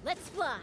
Let's fly.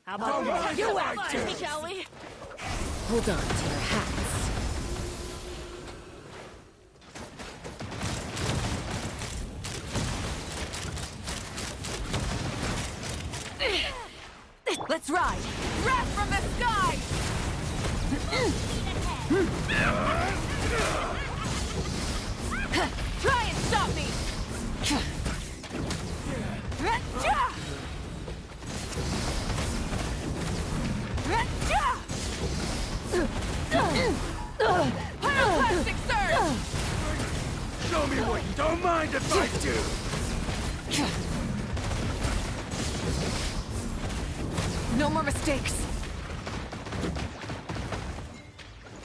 How about you act, shall we? Hold on to your hats. Let's ride! Wrath from the sky! Try and stop me! Pyroclastic surge! Show me what you don't mind if I do! No more mistakes!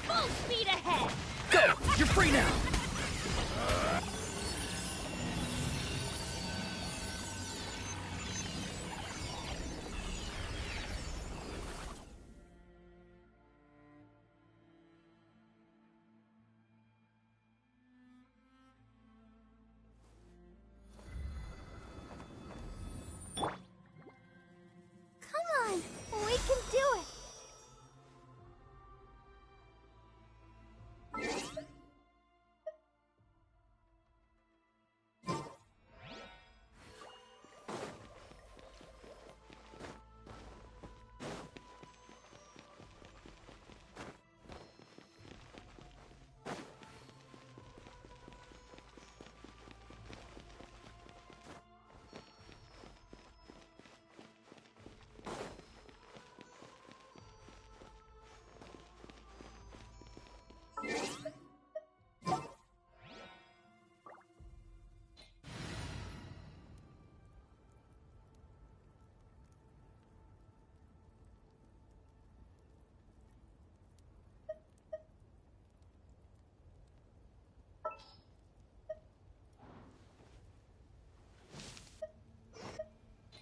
Full speed ahead! Go! You're free now! We can do it!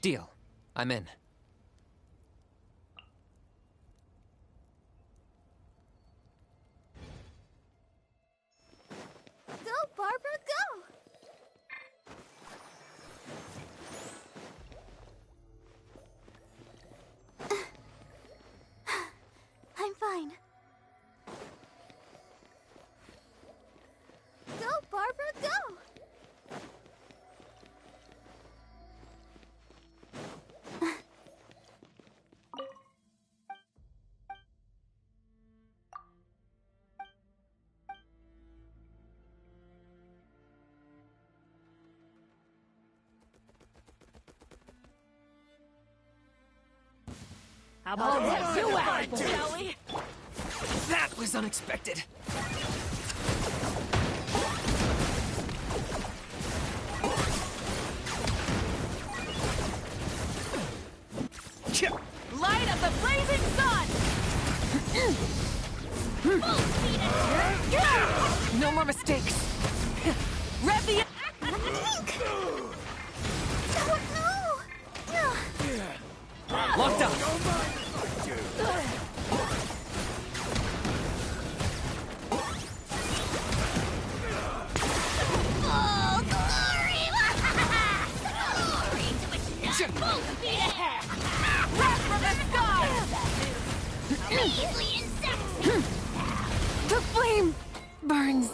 Deal. I'm in. Go, Barbara, go! I'm fine. Go, Barbara, go! How about that? You out, shall we? That was unexpected. Light of the blazing sun! Full speed ahead! No more mistakes. Rev the... Locked up. Don't mind if I do. Oh, glory! Glory to its nut! Full speed ahead! Wrath from the sky! Measly insects! The flame burns.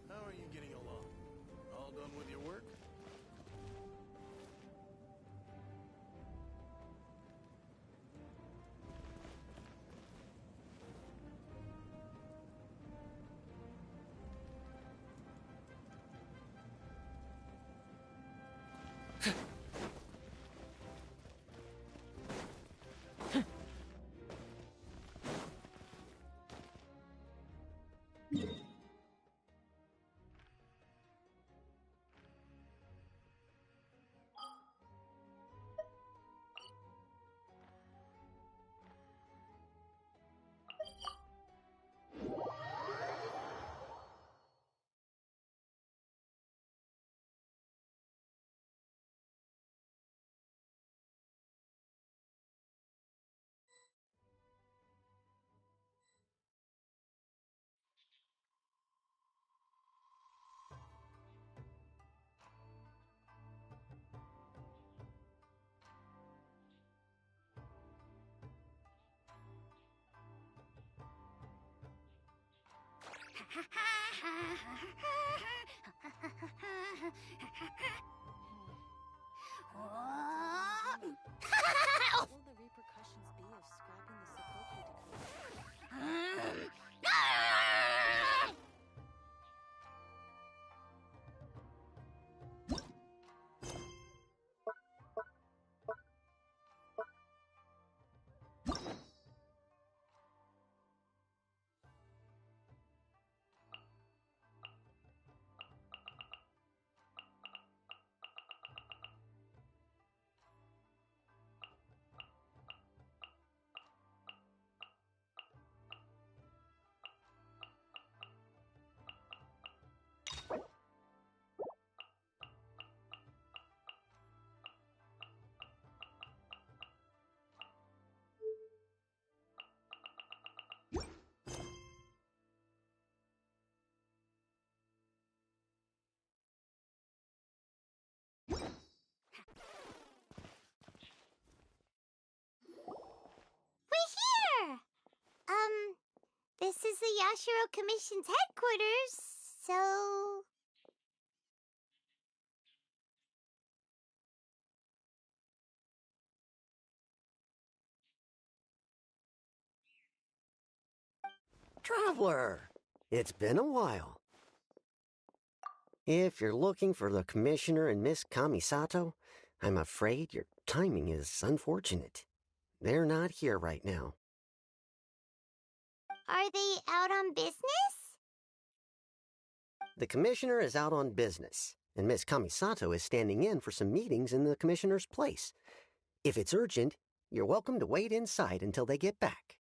How are you getting along? All done with your work? What will the repercussions be of scrapping the Sokoku decree? We're here! This is the Yashiro Commission's headquarters, so... Traveler! It's been a while. If you're looking for the Commissioner and Miss Kamisato, I'm afraid your timing is unfortunate. They're not here right now. Are they out on business? The Commissioner is out on business, and Miss Kamisato is standing in for some meetings in the Commissioner's place. If it's urgent, you're welcome to wait inside until they get back.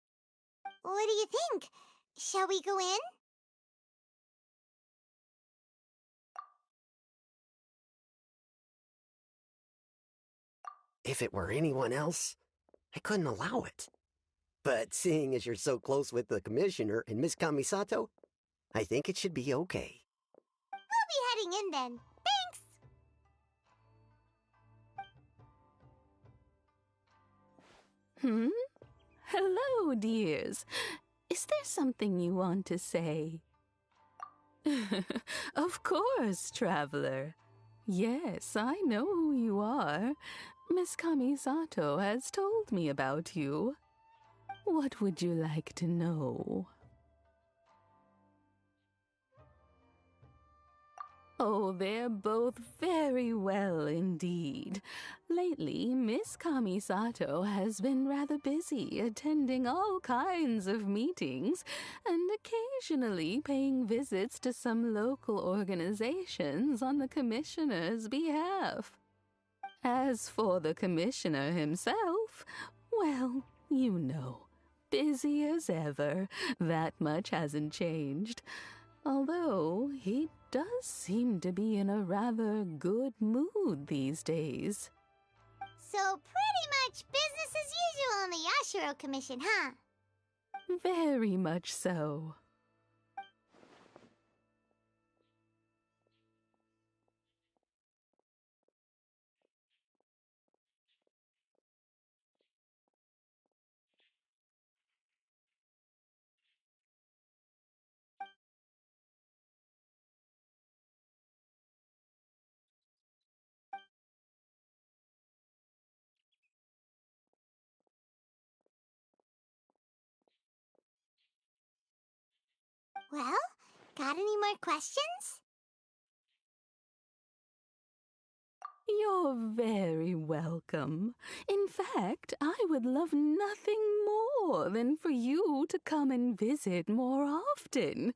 What do you think? Shall we go in? If it were anyone else, I couldn't allow it. But seeing as you're so close with the Commissioner and Miss Kamisato, I think it should be okay. We'll be heading in then. Thanks! Hello, dears. Is there something you want to say? Of course, traveler. Yes, I know who you are. Miss Kamisato has told me about you. What would you like to know? Oh, they're both very well indeed. Lately, Miss Kamisato has been rather busy attending all kinds of meetings and occasionally paying visits to some local organizations on the Commissioner's behalf. As for the Commissioner himself, well, you know, busy as ever. That much hasn't changed. Although he does seem to be in a rather good mood these days. So pretty much business as usual on the Yashiro Commission, huh? Very much so. Well, got any more questions? You're very welcome. In fact, I would love nothing more than for you to come and visit more often.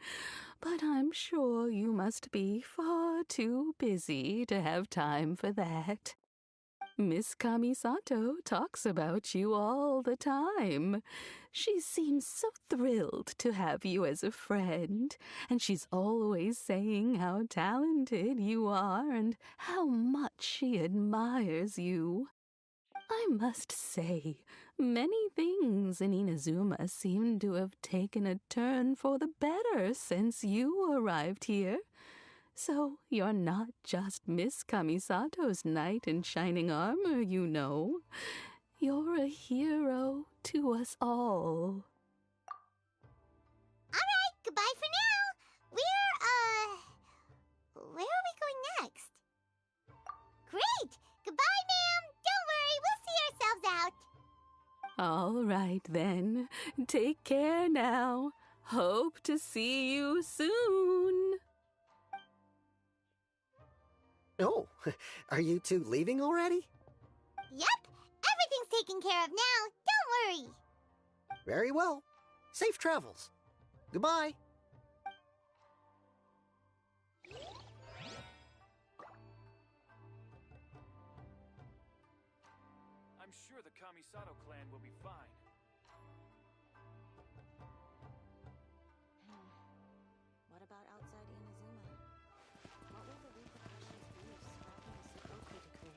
But I'm sure you must be far too busy to have time for that. Miss Kamisato talks about you all the time. She seems so thrilled to have you as a friend, and she's always saying how talented you are and how much she admires you. I must say, many things in Inazuma seem to have taken a turn for the better since you arrived here. So you're not just Miss Kamisato's knight in shining armor, you know. You're a hero to us all. Alright, goodbye for now. Where are we going next? Great! Goodbye, ma'am! All right, then. Take care now. Hope to see you soon. Oh, are you two leaving already? Yep, everything's taken care of now. Don't worry. Very well. Safe travels. Goodbye. I'm sure the Kamisato clan will be fine. What about outside Inazuma? What will the repercussions be if scrapping the Sukoku decree?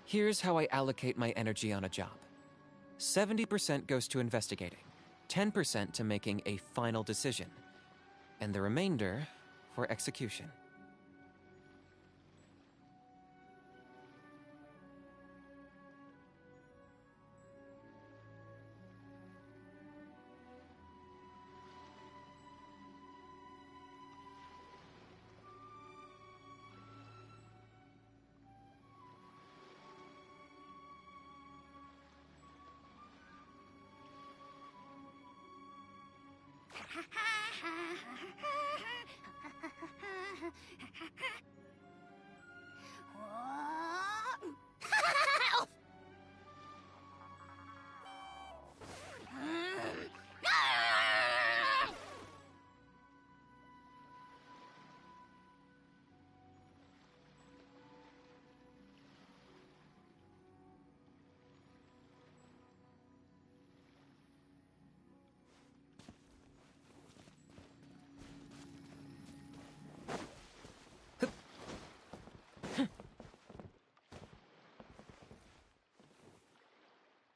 Here's how I allocate my energy on a job. 70% goes to investigating, 10% to making a final decision, and the remainder for execution.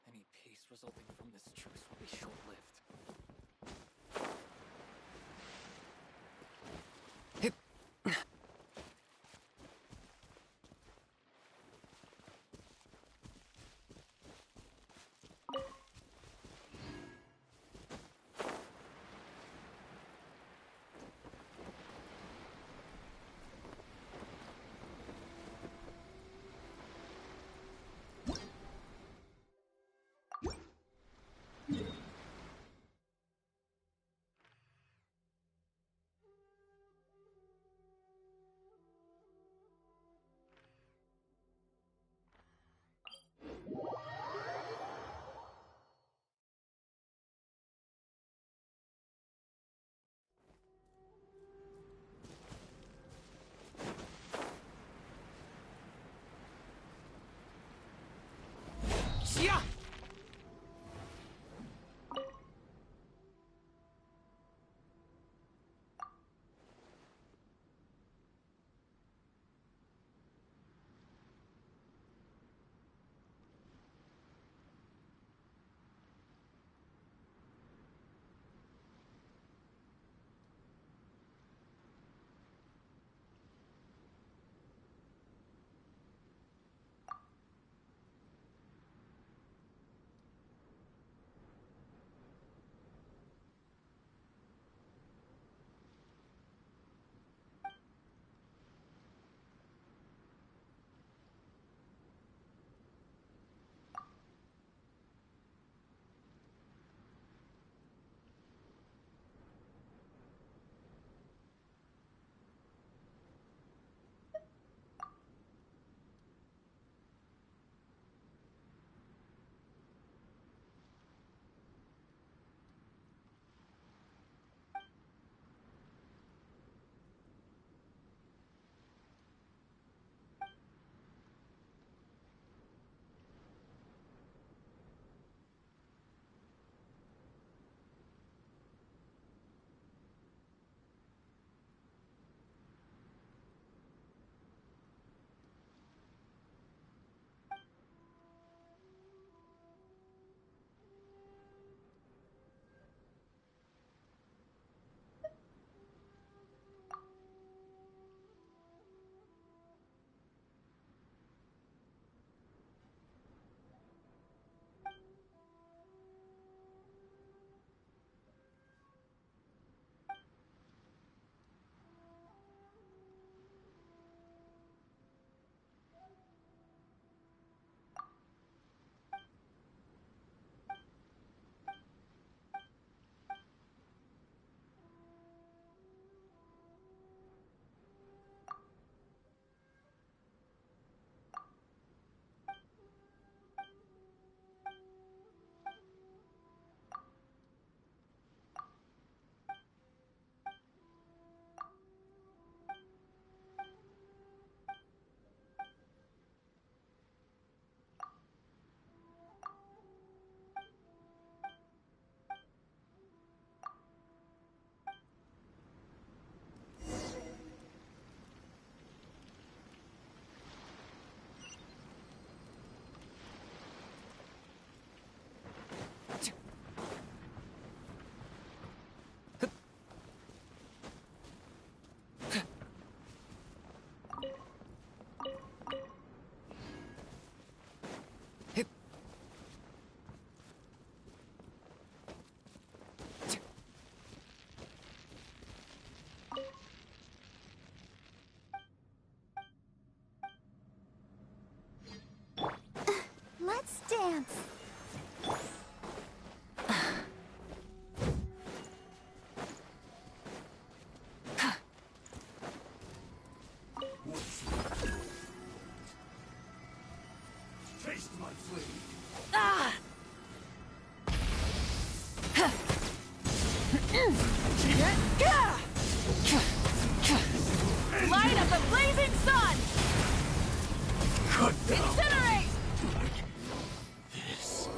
Any peace resulting from this truce will be short-lived. chance. Taste my flame. Ah! Light up the blazing sun! Cut down. Incinerate! This.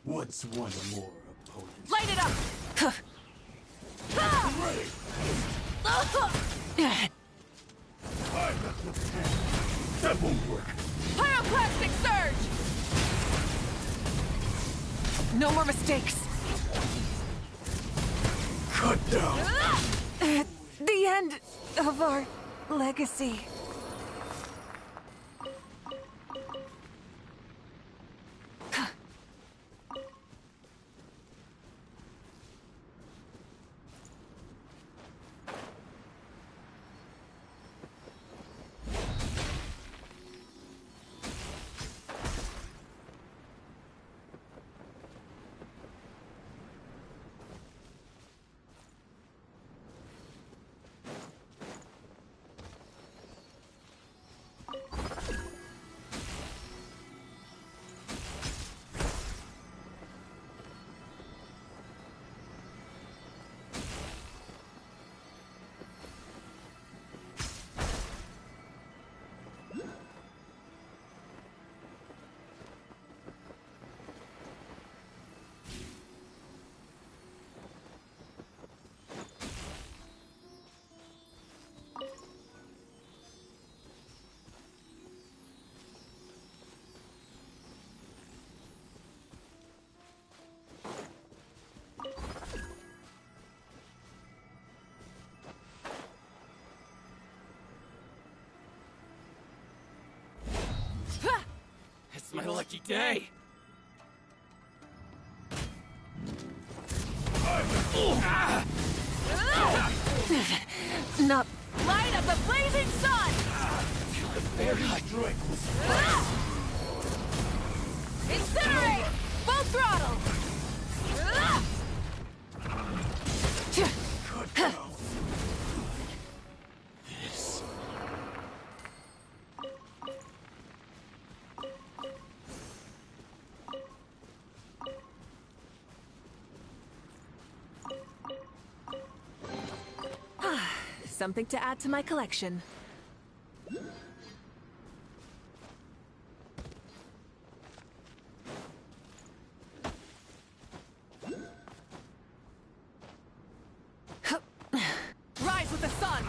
What's one more opponent? Light it up! Ready. I'm at the pen. That won't work. Pyroclastic surge! No more mistakes. Cut down. The end of our legacy. It's my lucky day. Not light up the blazing sun! Very strike was Incinerate! Full throttle! cut down. This. Something to add to my collection. Rise with the sun!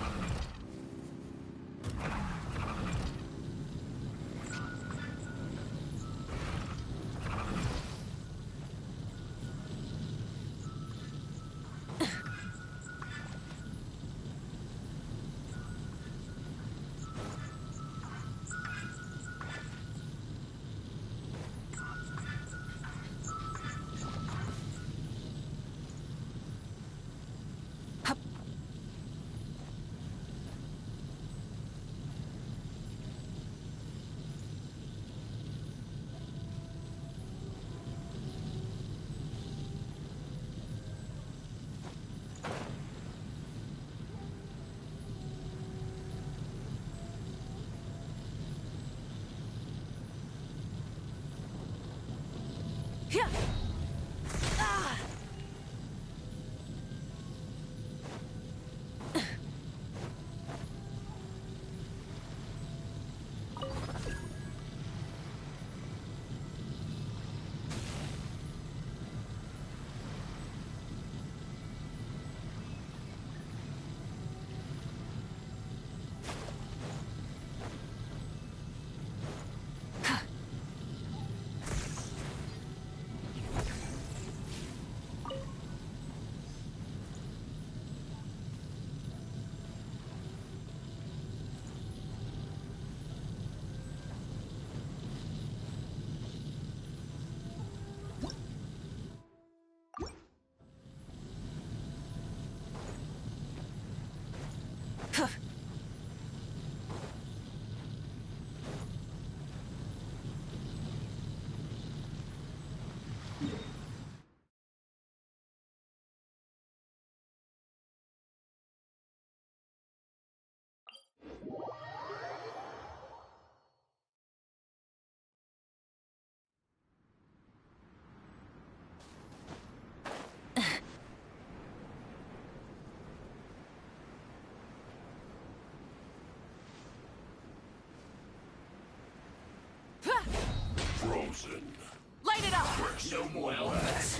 Light it up! No more words.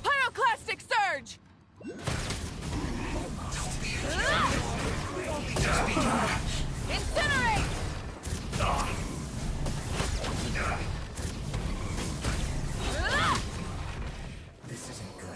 Pyroclastic surge! Incinerate! This isn't good.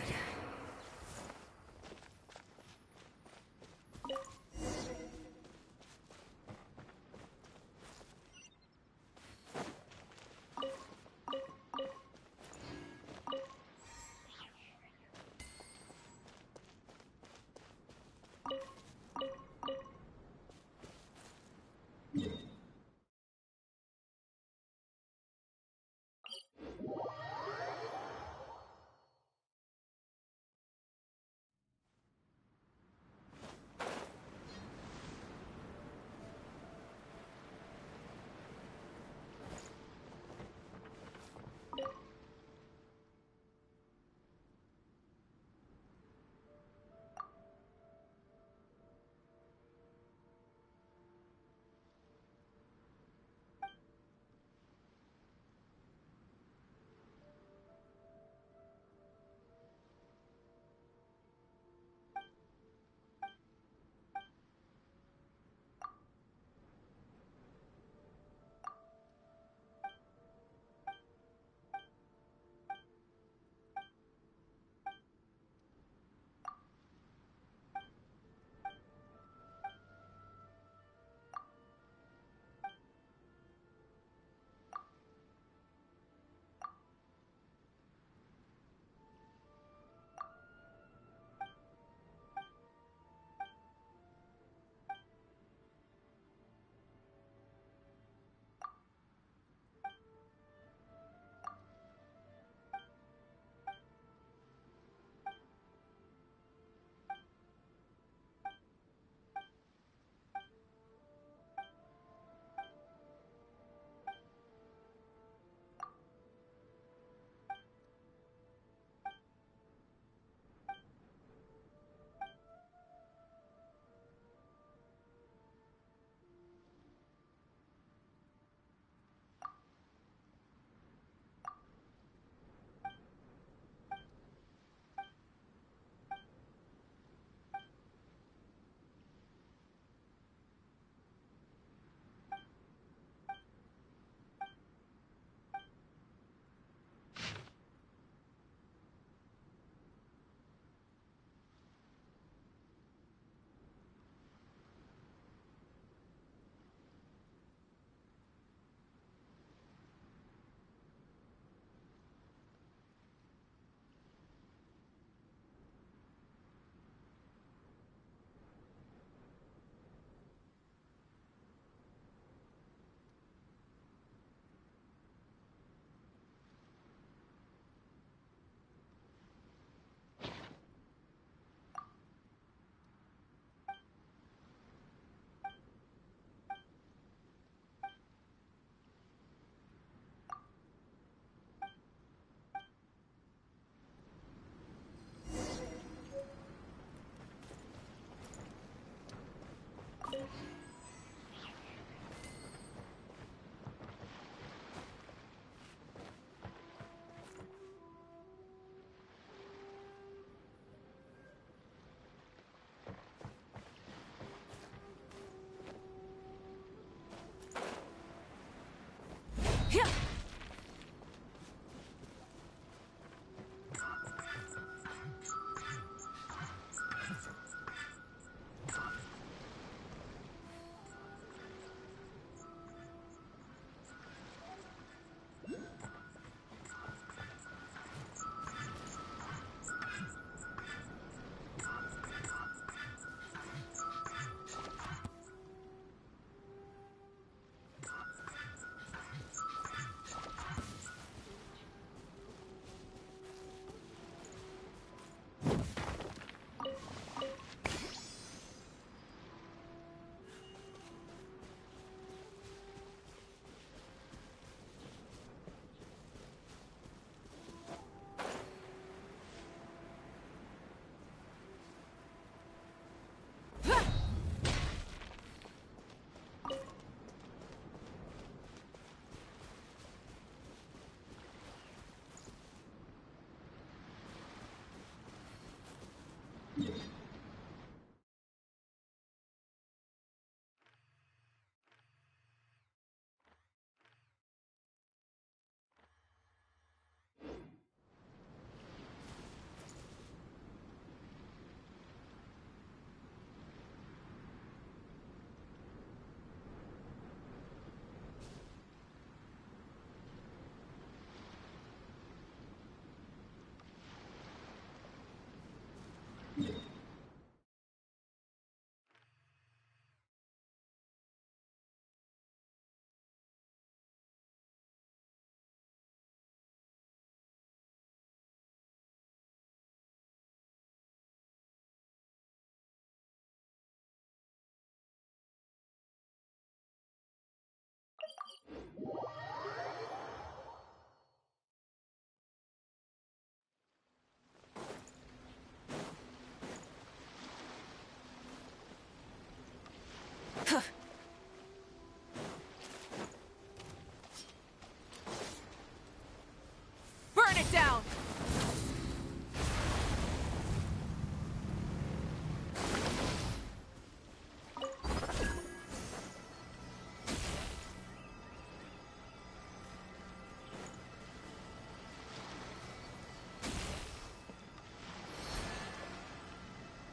Burn it down!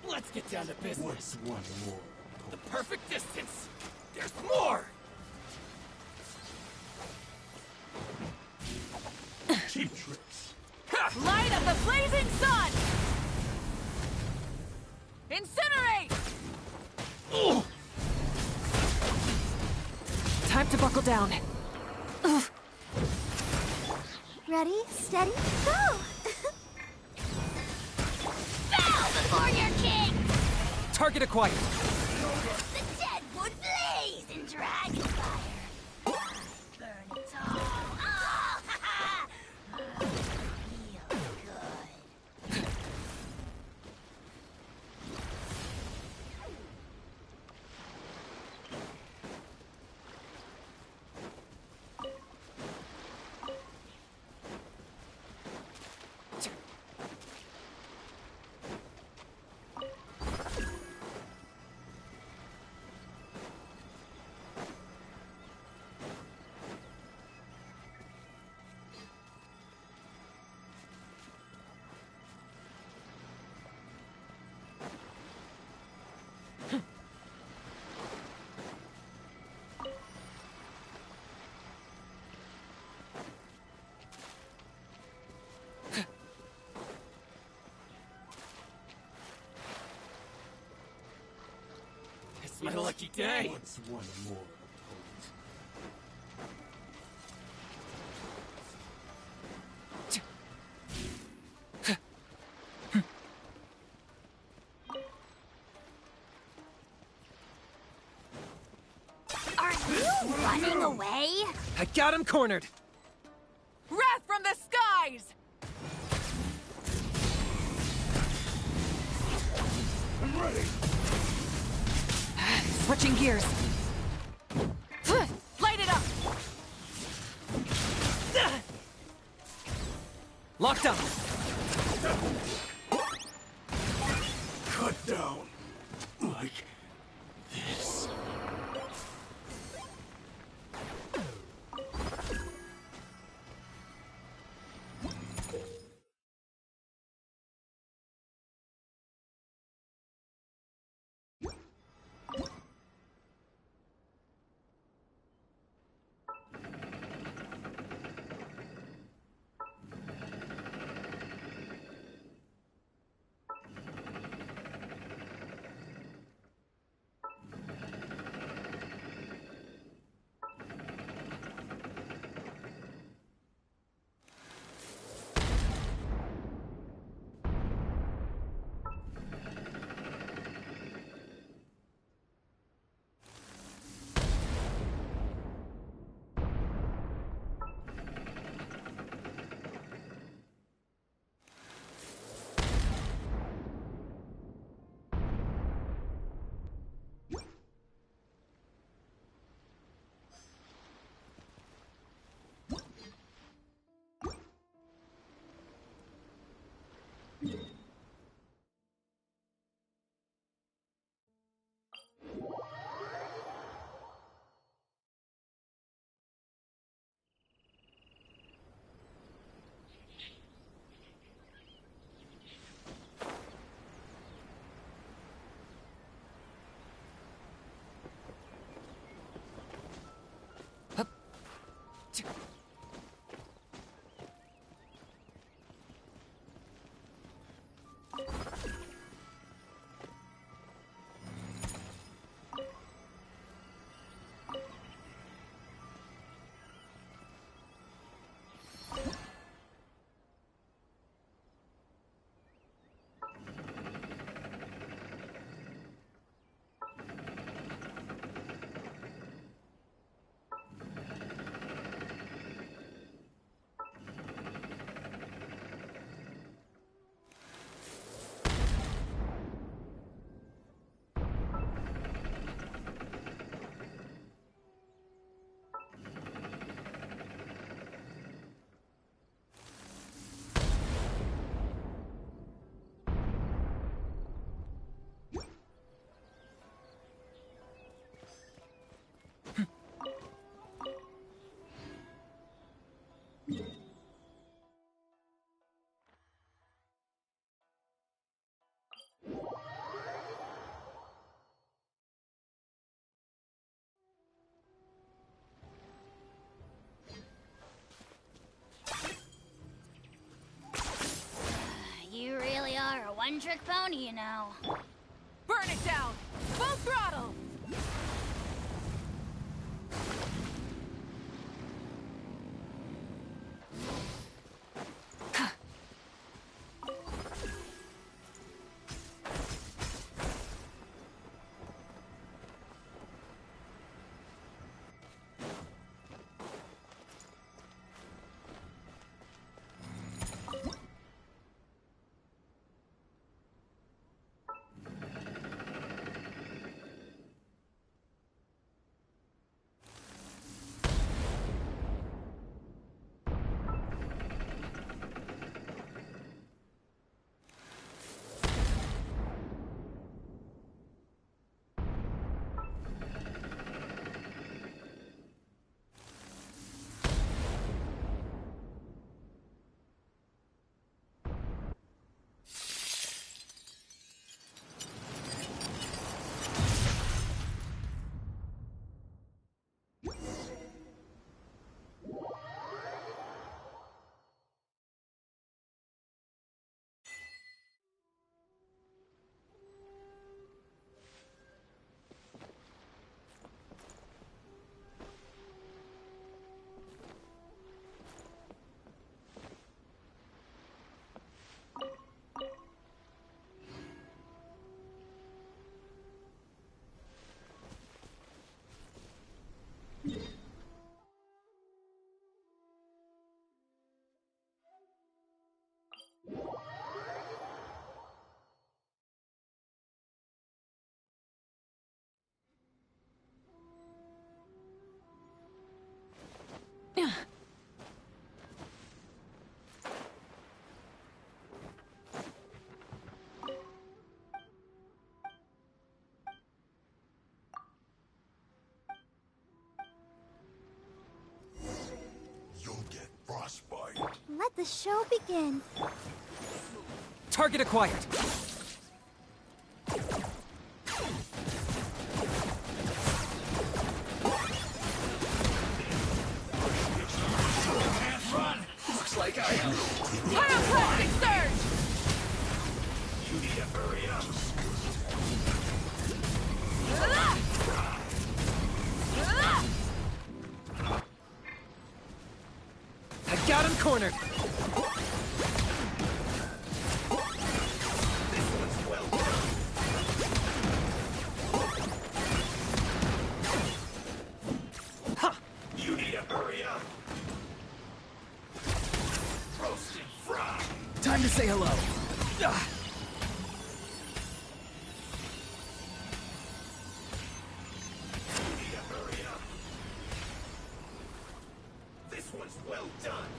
Let's get down to business. What's one more? The perfect distance. There's more. Cheap tricks. Light of the blazing sun! Incinerate! Time to buckle down. Ready, steady, go! Bow before your king! Target acquired. The dead would blaze in dragon fire. Burn it all. Oh, ha ha! Feel good. It's my lucky day. What's one more, Are you running away? I got him cornered. Wrath from the skies! I'm ready. Switching gears. Light it up! Locked up. Cut down. Like this. one-trick pony, you know. Burn it down! Full throttle! You'll get frostbite. Let the show begin. Target acquired. Can't run! Looks like I am. Pyroclastic surge! You need to hurry up. I got him cornered. You need to hurry up. Roasted fry. Time to say hello. Ah. You need to hurry up. This one's well done.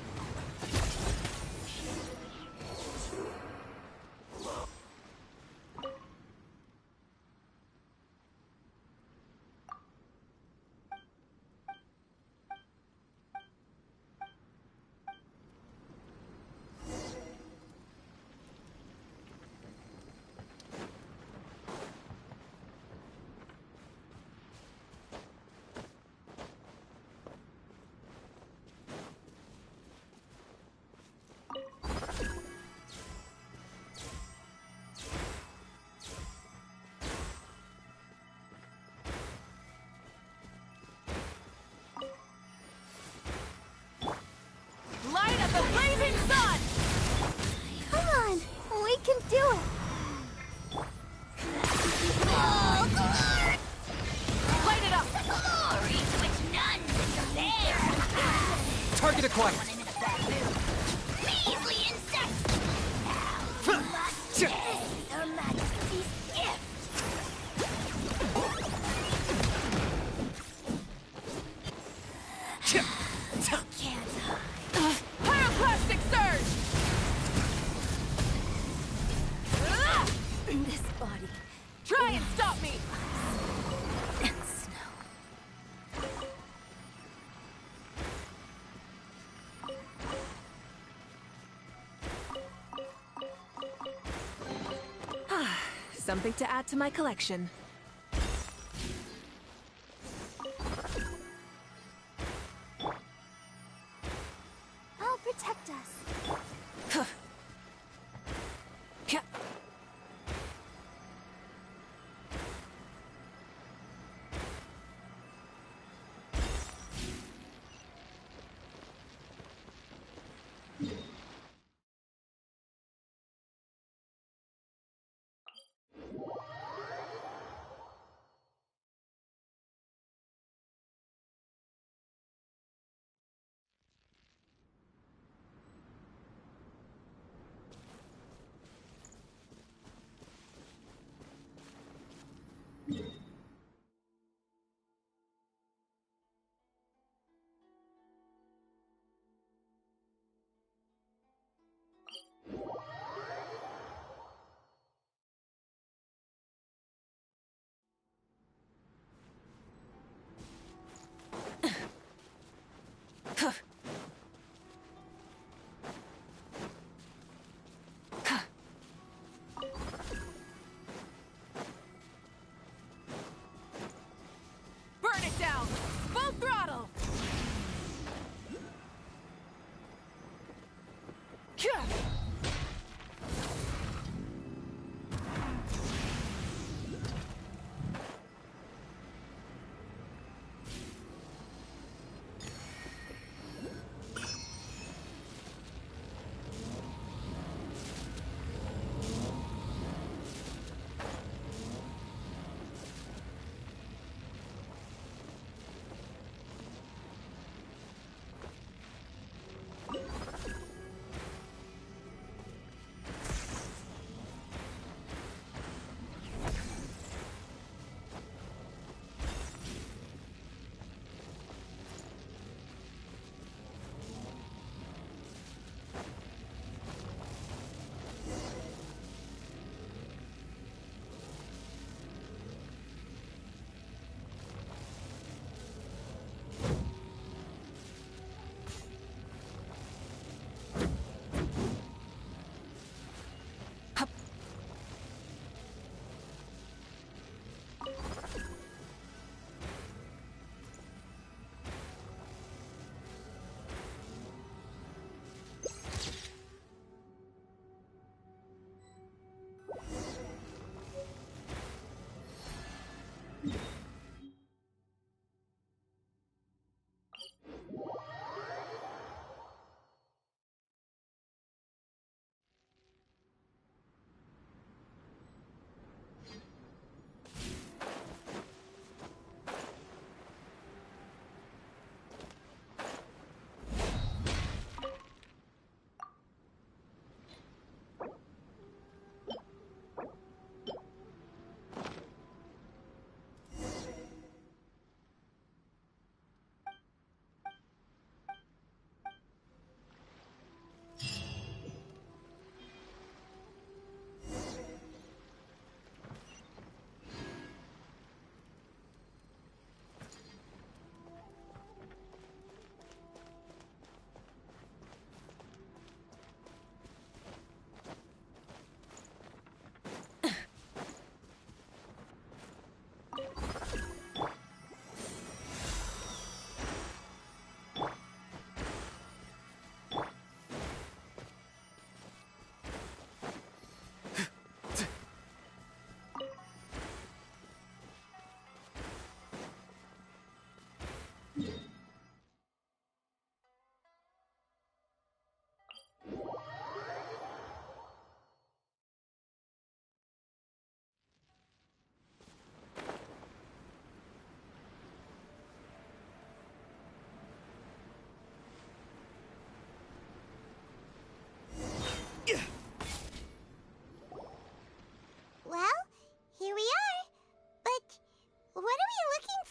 Light up the blazing sun! Come on, we can do it. Oh, glory! Light it up! Glory to which none can compare. Target acquired. One in a bad mood. Measly insect! Now you must taste Her Majesty's gift. Can't I? Pyroclastic surge! This body Try and stop me! and snow. Something to add to my collection. I'll protect us.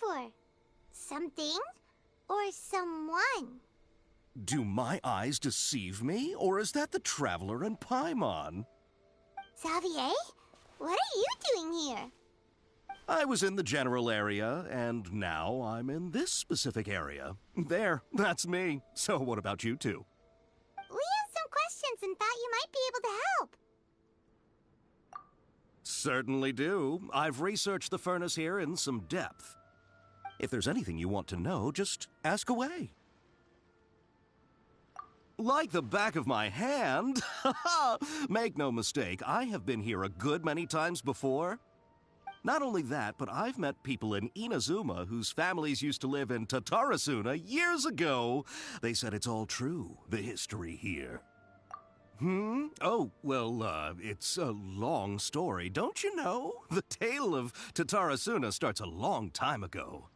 for? Something? Or someone? Do my eyes deceive me, or is that the Traveler and Paimon? Xavier? What are you doing here? I was in the general area, and now I'm in this specific area. There, that's me. So what about you two? We have some questions and thought you might be able to help. Certainly do. I've researched the furnace here in some depth. If there's anything you want to know, just ask away. Like the back of my hand. Make no mistake, I have been here a good many times before. Not only that, but I've met people in Inazuma whose families used to live in Tatarasuna years ago. They said it's all true, the history here. Oh, well, it's a long story, don't you know? The tale of Tatarasuna starts a long time ago.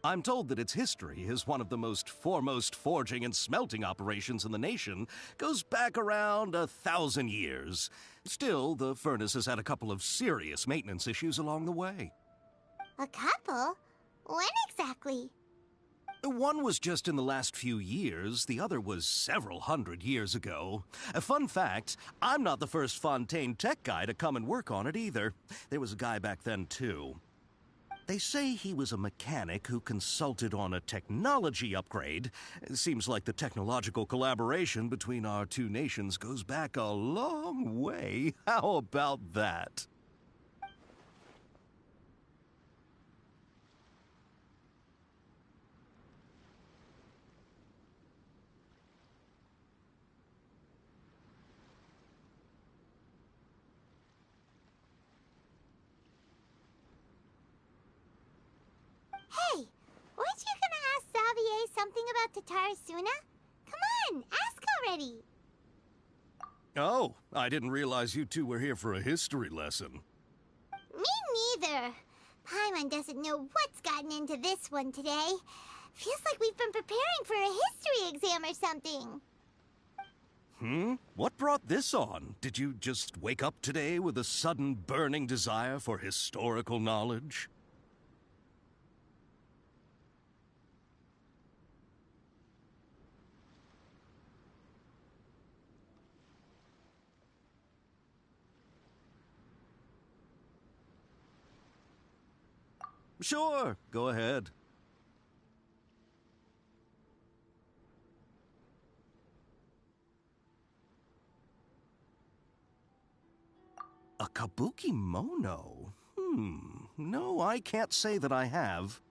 I'm told that its history is one of the most foremost forging and smelting operations in the nation, goes back around 1,000 years. Still, the furnace has had a couple of serious maintenance issues along the way. A couple? When exactly? One was just in the last few years, the other was several hundred years ago. A fun fact, I'm not the first Fontaine tech guy to come and work on it either. There was a guy back then, too. They say he was a mechanic who consulted on a technology upgrade. It seems like the technological collaboration between our two nations goes back a long way. How about that? Hey, weren't you gonna ask Xavier something about Tatarasuna? Come on, ask already. Oh, I didn't realize you two were here for a history lesson. Me neither. Paimon doesn't know what's gotten into this one today. Feels like we've been preparing for a history exam or something. What brought this on? Did you just wake up today with a sudden burning desire for historical knowledge? Sure, go ahead. A kabuki mono? No, I can't say that I have.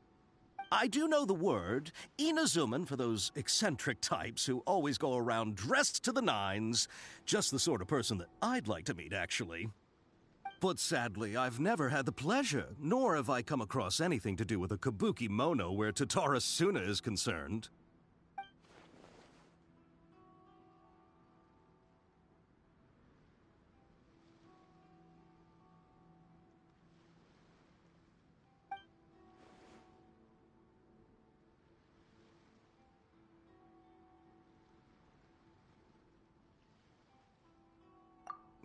I do know the word, Inazuman for those eccentric types who always go around dressed to the nines. Just the sort of person that I'd like to meet, actually. But sadly, I've never had the pleasure, nor have I come across anything to do with a kabuki mono where Tatarasuna is concerned.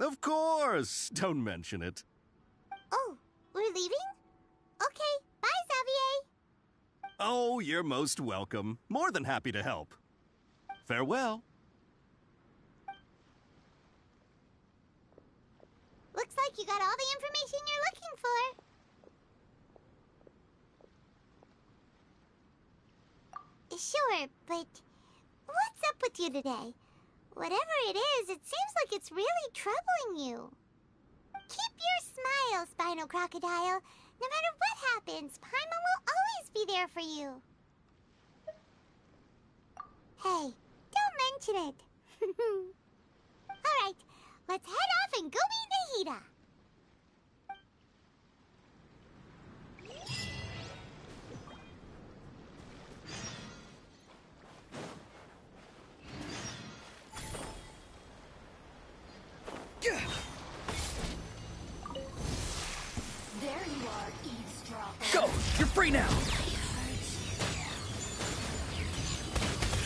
Of course! Don't mention it. Oh, we're leaving? Okay, bye, Xavier. Oh, you're most welcome. More than happy to help. Farewell. Looks like you got all the information you're looking for. Sure, but what's up with you today? Whatever it is, it seems like it's really troubling you. Keep your smile, Spinal Crocodile. No matter what happens, Paimon will always be there for you. Hey, don't mention it. Alright, let's head off and go meet Nahida. There you are, eavesdropper. Go! You're free now!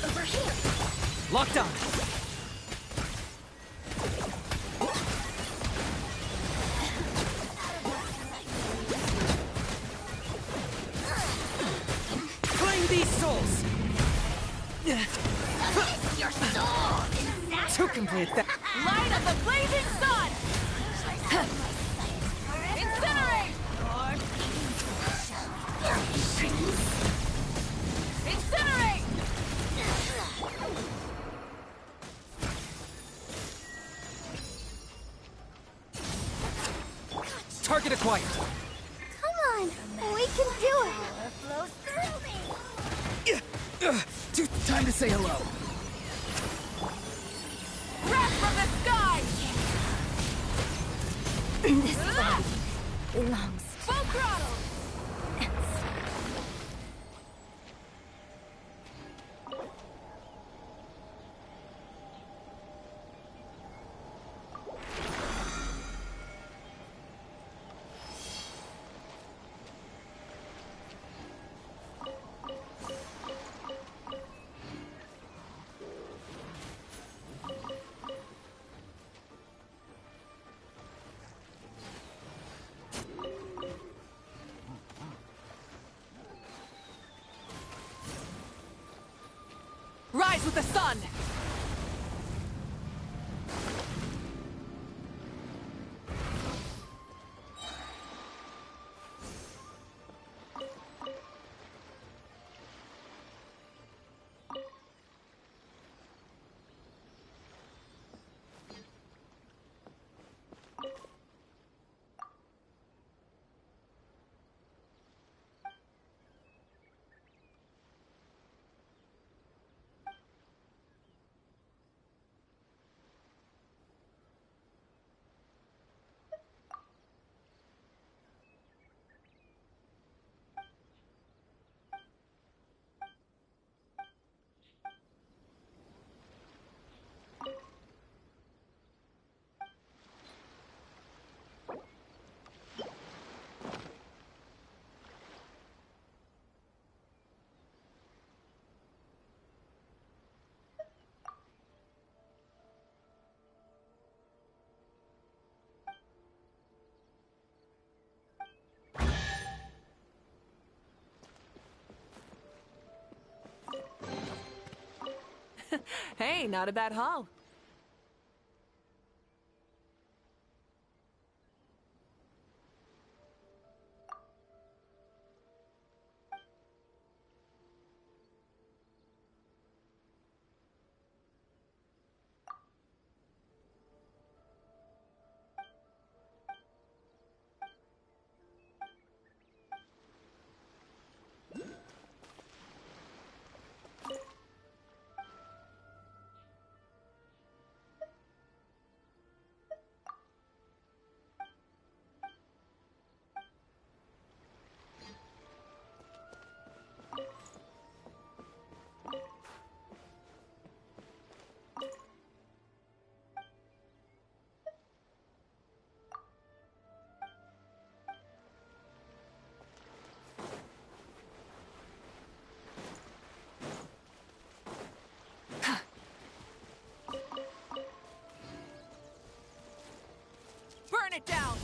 Over here! Locked on! these souls! Your soul! To complete that... Light of the blazing sun! Incinerate! Incinerate! Target acquired! Come on, we can do it! Power flows through me! Time to say hello. Wrath from the sky! This body belongs Full throttle! Rise with the sun! Hey, not a bad haul. Burn it down!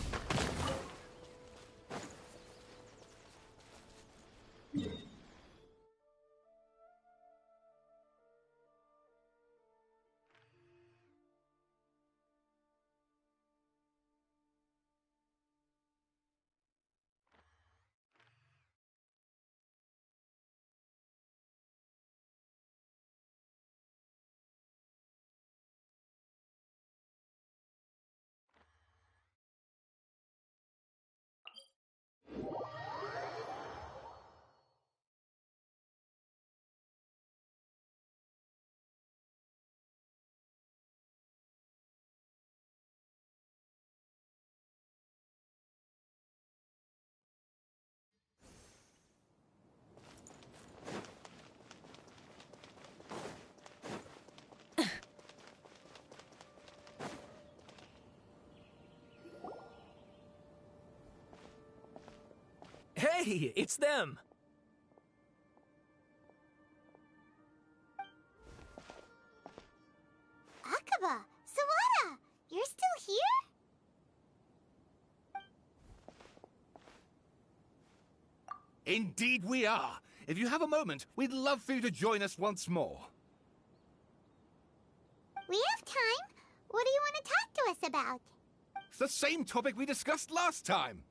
Hey, it's them. Akaba, Sawada, you're still here? Indeed we are. if you have a moment, we'd love for you to join us once more. We have time. What do you want to talk to us about? It's the same topic we discussed last time.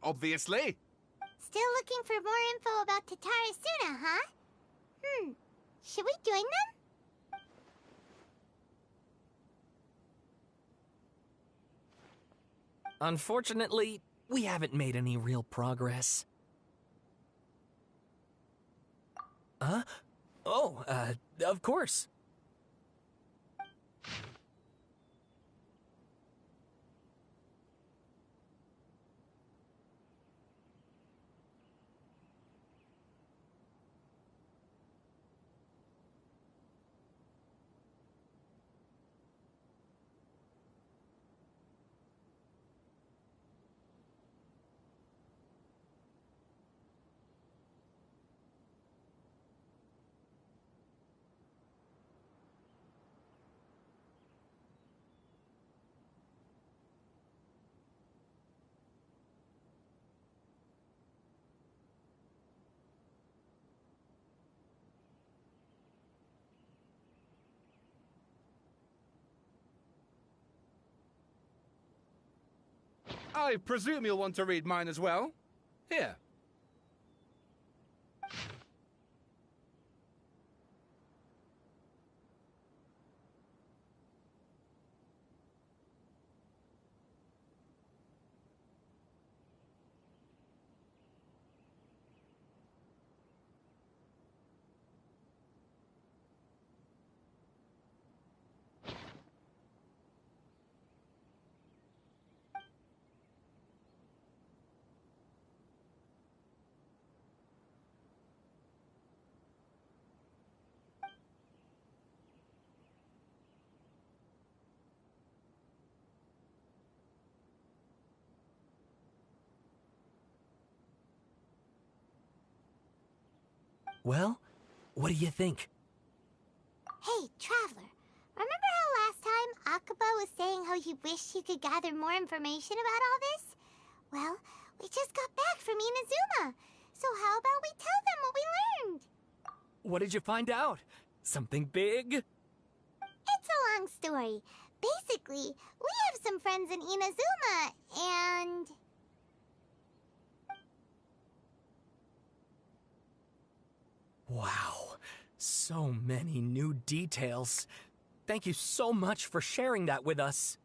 Obviously. Still looking for more info about Tatarasuna, huh? Should we join them? Unfortunately, we haven't made any real progress. Huh? Oh, of course. I presume you'll want to read mine as well. Here. Well, what do you think? Hey, Traveler. Remember how last time Akaba was saying how he wished he could gather more information about all this? Well, we just got back from Inazuma. So how about we tell them what we learned? What did you find out? Something big? It's a long story. Basically, we have some friends in Inazuma, and... Wow, so many new details. Thank you so much for sharing that with us.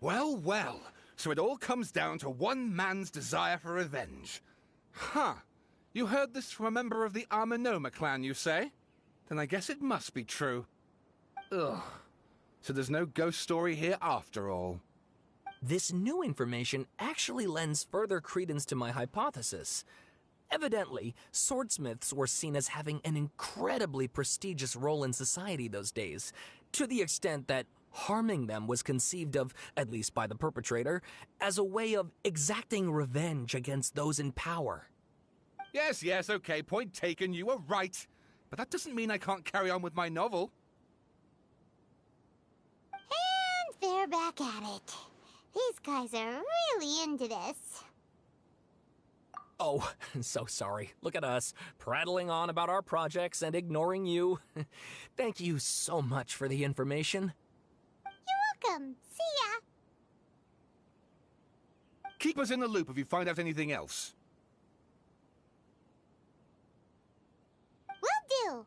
Well, well. So it all comes down to one man's desire for revenge. Huh. You heard this from a member of the Amanoma clan, you say? Then I guess it must be true. Ugh. So there's no ghost story here after all. This new information actually lends further credence to my hypothesis. Evidently, swordsmiths were seen as having an incredibly prestigious role in society those days, to the extent that harming them was conceived of, at least by the perpetrator, as a way of exacting revenge against those in power. Yes, okay, point taken, you were right. But that doesn't mean I can't carry on with my novel. And they're back at it. These guys are really into this. Oh, so sorry. Look at us, prattling on about our projects and ignoring you. Thank you so much for the information. You're welcome. See ya. Keep us in the loop if you find out anything else. Will do.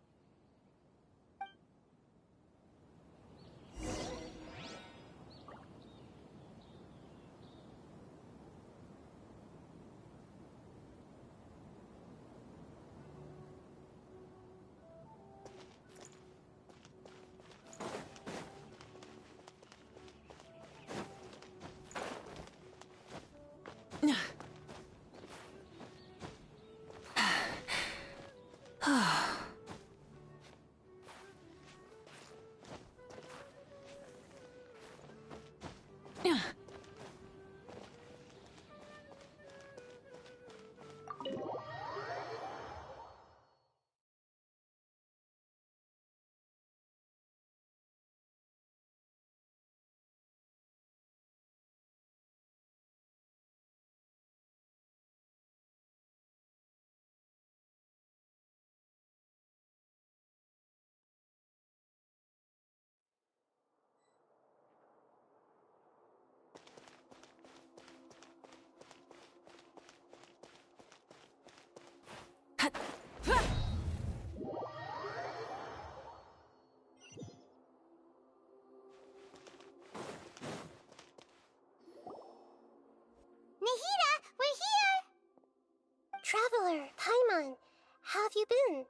you been?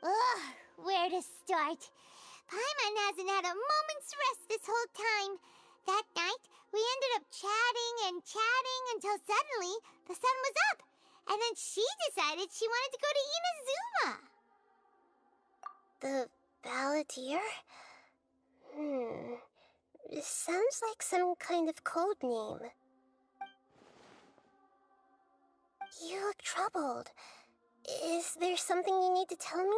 Ugh, where to start? Paimon hasn't had a moment's rest this whole time. That night, we ended up chatting and chatting until suddenly the sun was up. And then she decided she wanted to go to Inazuma. The Balladeer? It sounds like some kind of code name. You look troubled. Is there something you need to tell me?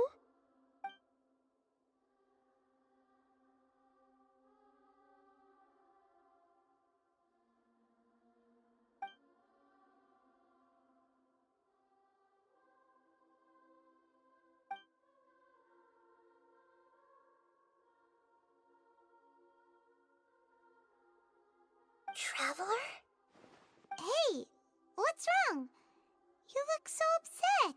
Traveler? Hey, what's wrong? You look so upset.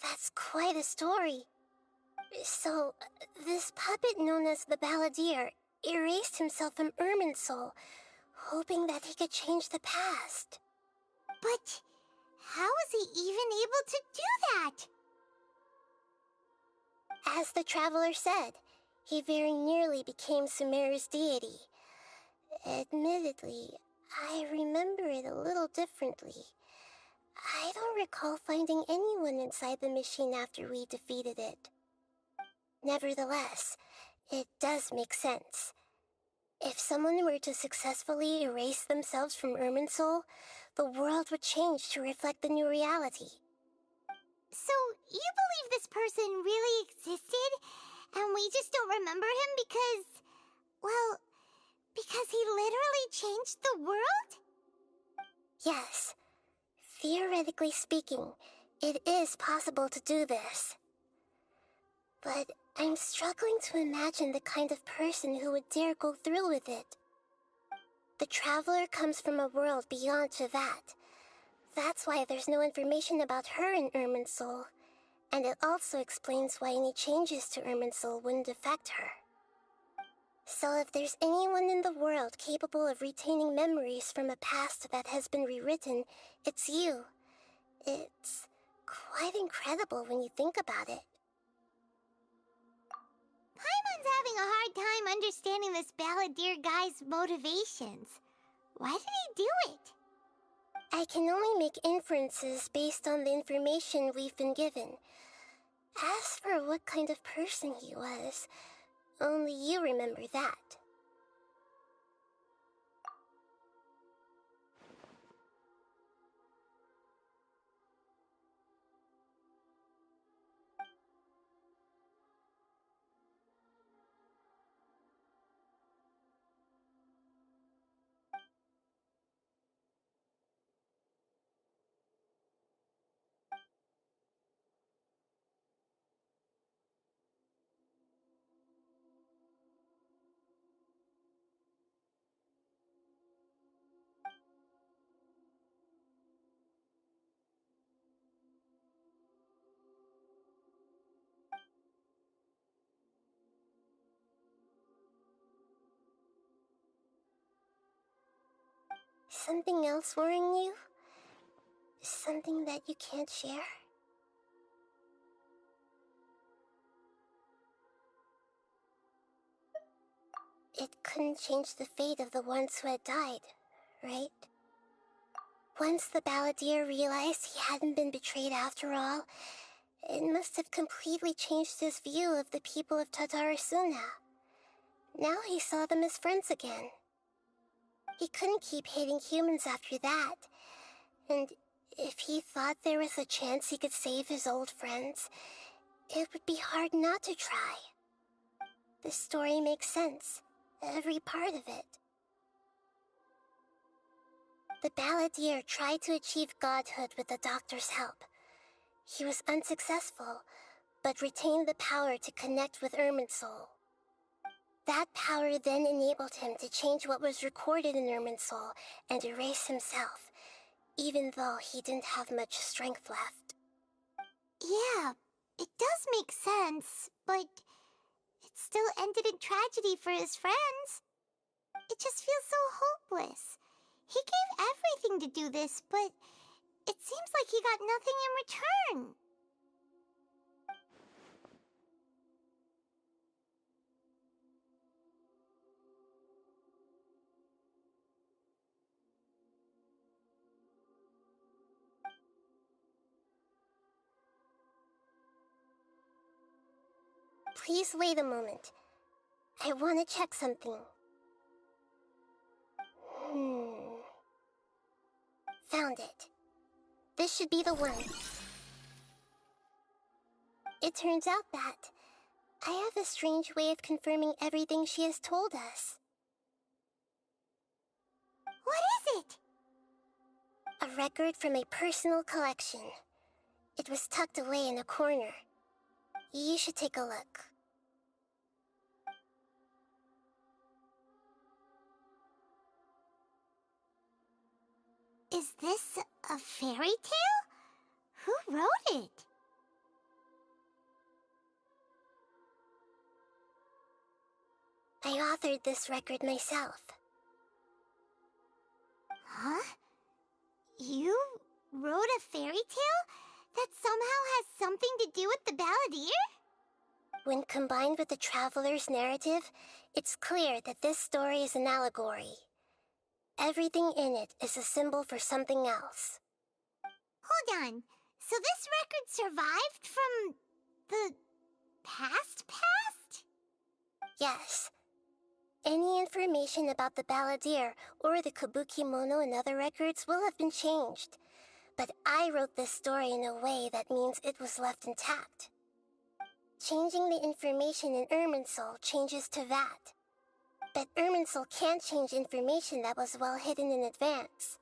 That's quite a story. So, this puppet known as the Balladeer erased himself from Irminsul, hoping that he could change the past. But how was he even able to do that? As the Traveler said, he very nearly became Sumeru's deity. Admittedly, I remember it a little differently. I don't recall finding anyone inside the machine after we defeated it. Nevertheless, it does make sense. If someone were to successfully erase themselves from Irminsul, the world would change to reflect the new reality. So, you believe this person really existed, and we just don't remember him because, well, because he literally changed the world? Yes. Theoretically speaking, it is possible to do this. But I'm struggling to imagine the kind of person who would dare go through with it. The Traveler comes from a world beyond to that. That's why there's no information about her in Irminsul, and it also explains why any changes to Irminsul wouldn't affect her. So if there's anyone in the world capable of retaining memories from a past that has been rewritten, it's you. It's quite incredible when you think about it. Paimon's having a hard time understanding this Balladeer guy's motivations. Why did he do it? I can only make inferences based on the information we've been given. As for what kind of person he was, only you remember that. Something else worrying you? Something that you can't share? it couldn't change the fate of the ones who had died, right? Once the balladeer realized he hadn't been betrayed after all, it must have completely changed his view of the people of Tatarasuna. Now he saw them as friends again. He couldn't keep hating humans after that, and if he thought there was a chance he could save his old friends, it would be hard not to try. The story makes sense, every part of it. The balladeer tried to achieve godhood with the doctor's help. He was unsuccessful, but retained the power to connect with Irminsul. That power then enabled him to change what was recorded in Irminsul and erase himself, even though he didn't have much strength left. Yeah, it does make sense, but it still ended in tragedy for his friends. It just feels so hopeless. He gave everything to do this, but it seems like he got nothing in return. Please wait a moment. I want to check something. Found it. This should be the one. It turns out that I have a strange way of confirming everything she has told us. What is it? A record from a personal collection. It was tucked away in a corner. You should take a look. Is this a fairy tale? Who wrote it? I authored this record myself. Huh? You wrote a fairy tale that somehow has something to do with the balladeer? When combined with the traveler's narrative, it's clear that this story is an allegory. Everything in it is a symbol for something else. Hold on. So this record survived from the past? Yes. Any information about the balladeer or the Kabukimono and other records will have been changed. But I wrote this story in a way that means it was left intact. Changing the information in Irminsul changes to that. But Irminsul can't change information that was well hidden in advance.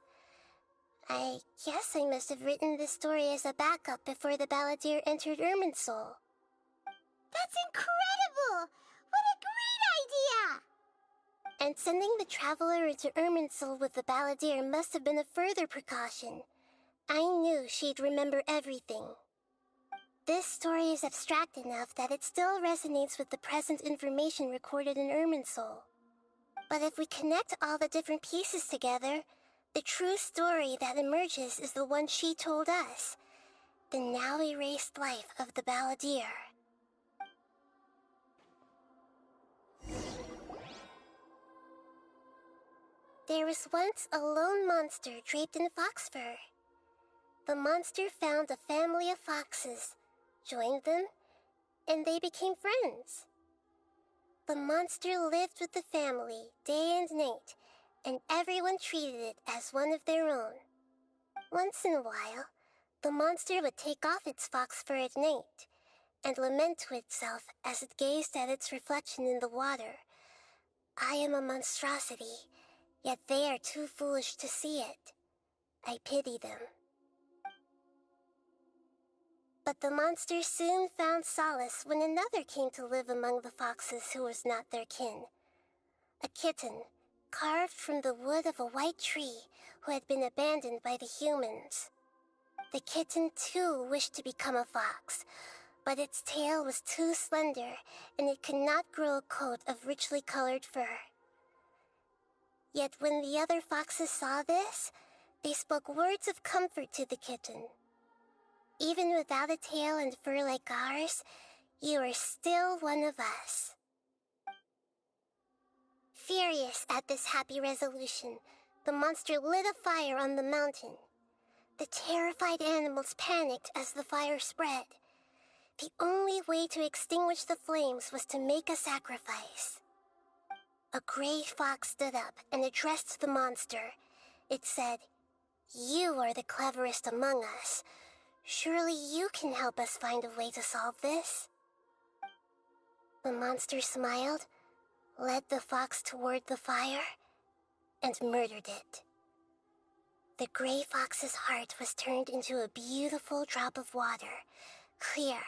I guess I must have written this story as a backup before the balladeer entered Irminsul. That's incredible! What a great idea! And sending the traveler into Irminsul with the balladeer must have been a further precaution. I knew she'd remember everything. This story is abstract enough that it still resonates with the present information recorded in Irminsul. But if we connect all the different pieces together, the true story that emerges is the one she told us. The now erased life of the balladeer. There was once a lone monster draped in fox fur. The monster found a family of foxes, joined them, and they became friends. The monster lived with the family day and night, and everyone treated it as one of their own. Once in a while, the monster would take off its fox fur at night, and lament to itself as it gazed at its reflection in the water. I am a monstrosity, yet they are too foolish to see it. I pity them. But the monster soon found solace when another came to live among the foxes who was not their kin. A kitten, carved from the wood of a white tree who had been abandoned by the humans. The kitten too wished to become a fox, but its tail was too slender and it could not grow a coat of richly colored fur. Yet when the other foxes saw this, they spoke words of comfort to the kitten. Even without a tail and fur like ours, you are still one of us. Furious at this happy resolution, the monster lit a fire on the mountain. The terrified animals panicked as the fire spread. The only way to extinguish the flames was to make a sacrifice. A gray fox stood up and addressed the monster. It said, "You are the cleverest among us. Surely you can help us find a way to solve this." The monster smiled, led the fox toward the fire, and murdered it. The gray fox's heart was turned into a beautiful drop of water, clear,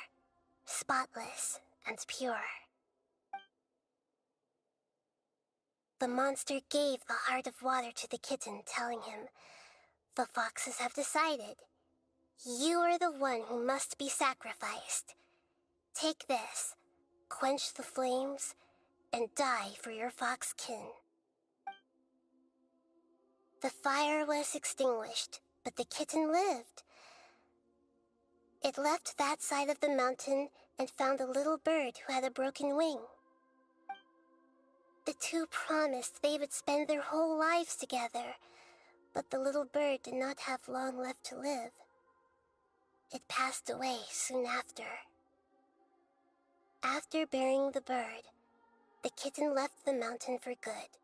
spotless, and pure. The monster gave the heart of water to the kitten, telling him, "The foxes have decided. You are the one who must be sacrificed. Take this, quench the flames, and die for your fox kin." The fire was extinguished, but the kitten lived. It left that side of the mountain and found a little bird who had a broken wing. The two promised they would spend their whole lives together, but the little bird did not have long left to live. It passed away soon after. After burying the bird, the kitten left the mountain for good.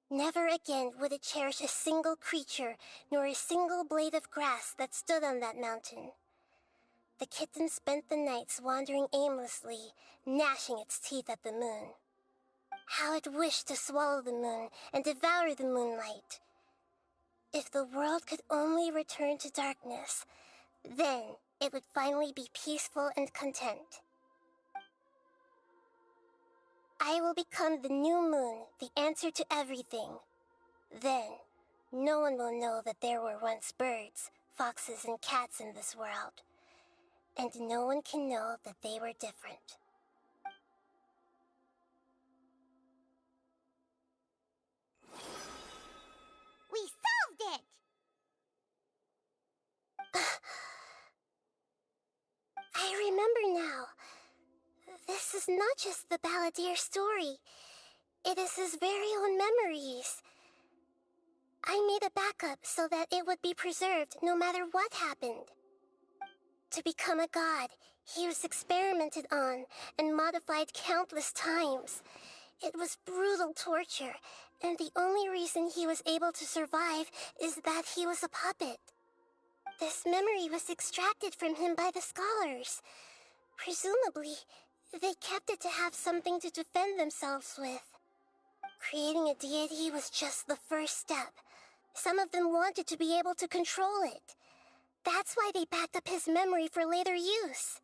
Never again would it cherish a single creature nor a single blade of grass that stood on that mountain. The kitten spent the nights wandering aimlessly, gnashing its teeth at the moon. How it wished to swallow the moon and devour the moonlight. If the world could only return to darkness, then it would finally be peaceful and content. I will become the new moon, the answer to everything. Then, no one will know that there were once birds, foxes, and cats in this world. And no one can know that they were different. We solved it! I remember now. This is not just the Balladier's story. It is his very own memories. I made a backup so that it would be preserved no matter what happened. To become a god, he was experimented on and modified countless times. It was brutal torture, and the only reason he was able to survive is that he was a puppet. This memory was extracted from him by the scholars. Presumably, they kept it to have something to defend themselves with. Creating a deity was just the first step. Some of them wanted to be able to control it. That's why they backed up his memory for later use.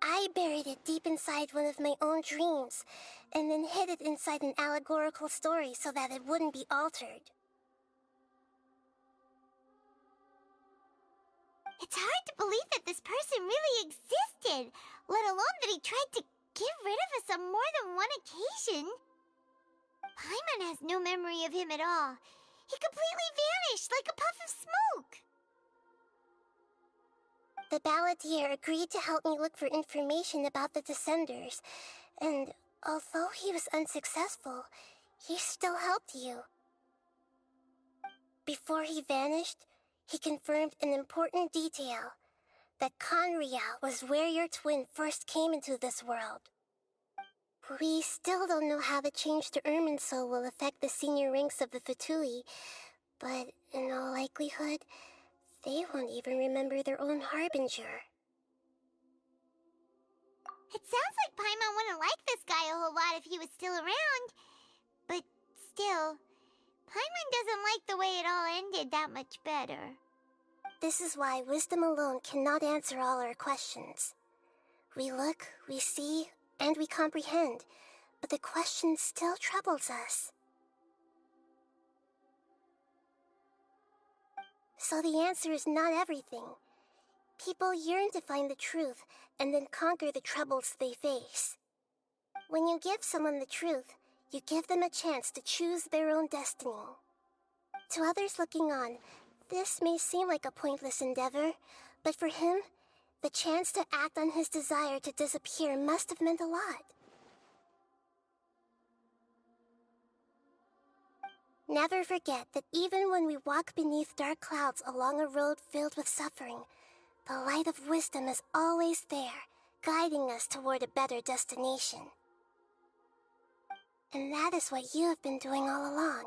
I buried it deep inside one of my own dreams, and then hid it inside an allegorical story so that it wouldn't be altered. It's hard to believe that this person really existed, let alone that he tried to get rid of us on more than one occasion. Paimon has no memory of him at all. He completely vanished like a puff of smoke. The Balladier agreed to help me look for information about the Descenders, and although he was unsuccessful, he still helped you. Before he vanished, he confirmed an important detail, that Conria was where your twin first came into this world. We still don't know how the change to Irminsul will affect the senior ranks of the Fatui, but in all likelihood, they won't even remember their own Harbinger. It sounds like Paimon wouldn't like this guy a whole lot if he was still around. But still, Paimon doesn't like the way it all ended that much better. This is why wisdom alone cannot answer all our questions. We look, we see, and we comprehend, but the question still troubles us. So the answer is not everything. People yearn to find the truth and then conquer the troubles they face. When you give someone the truth, you give them a chance to choose their own destiny. To others looking on, this may seem like a pointless endeavor, but for him, The chance to act on his desire to disappear must have meant a lot. Never forget that even when we walk beneath dark clouds along a road filled with suffering, the light of wisdom is always there, guiding us toward a better destination. And that is what you have been doing all along.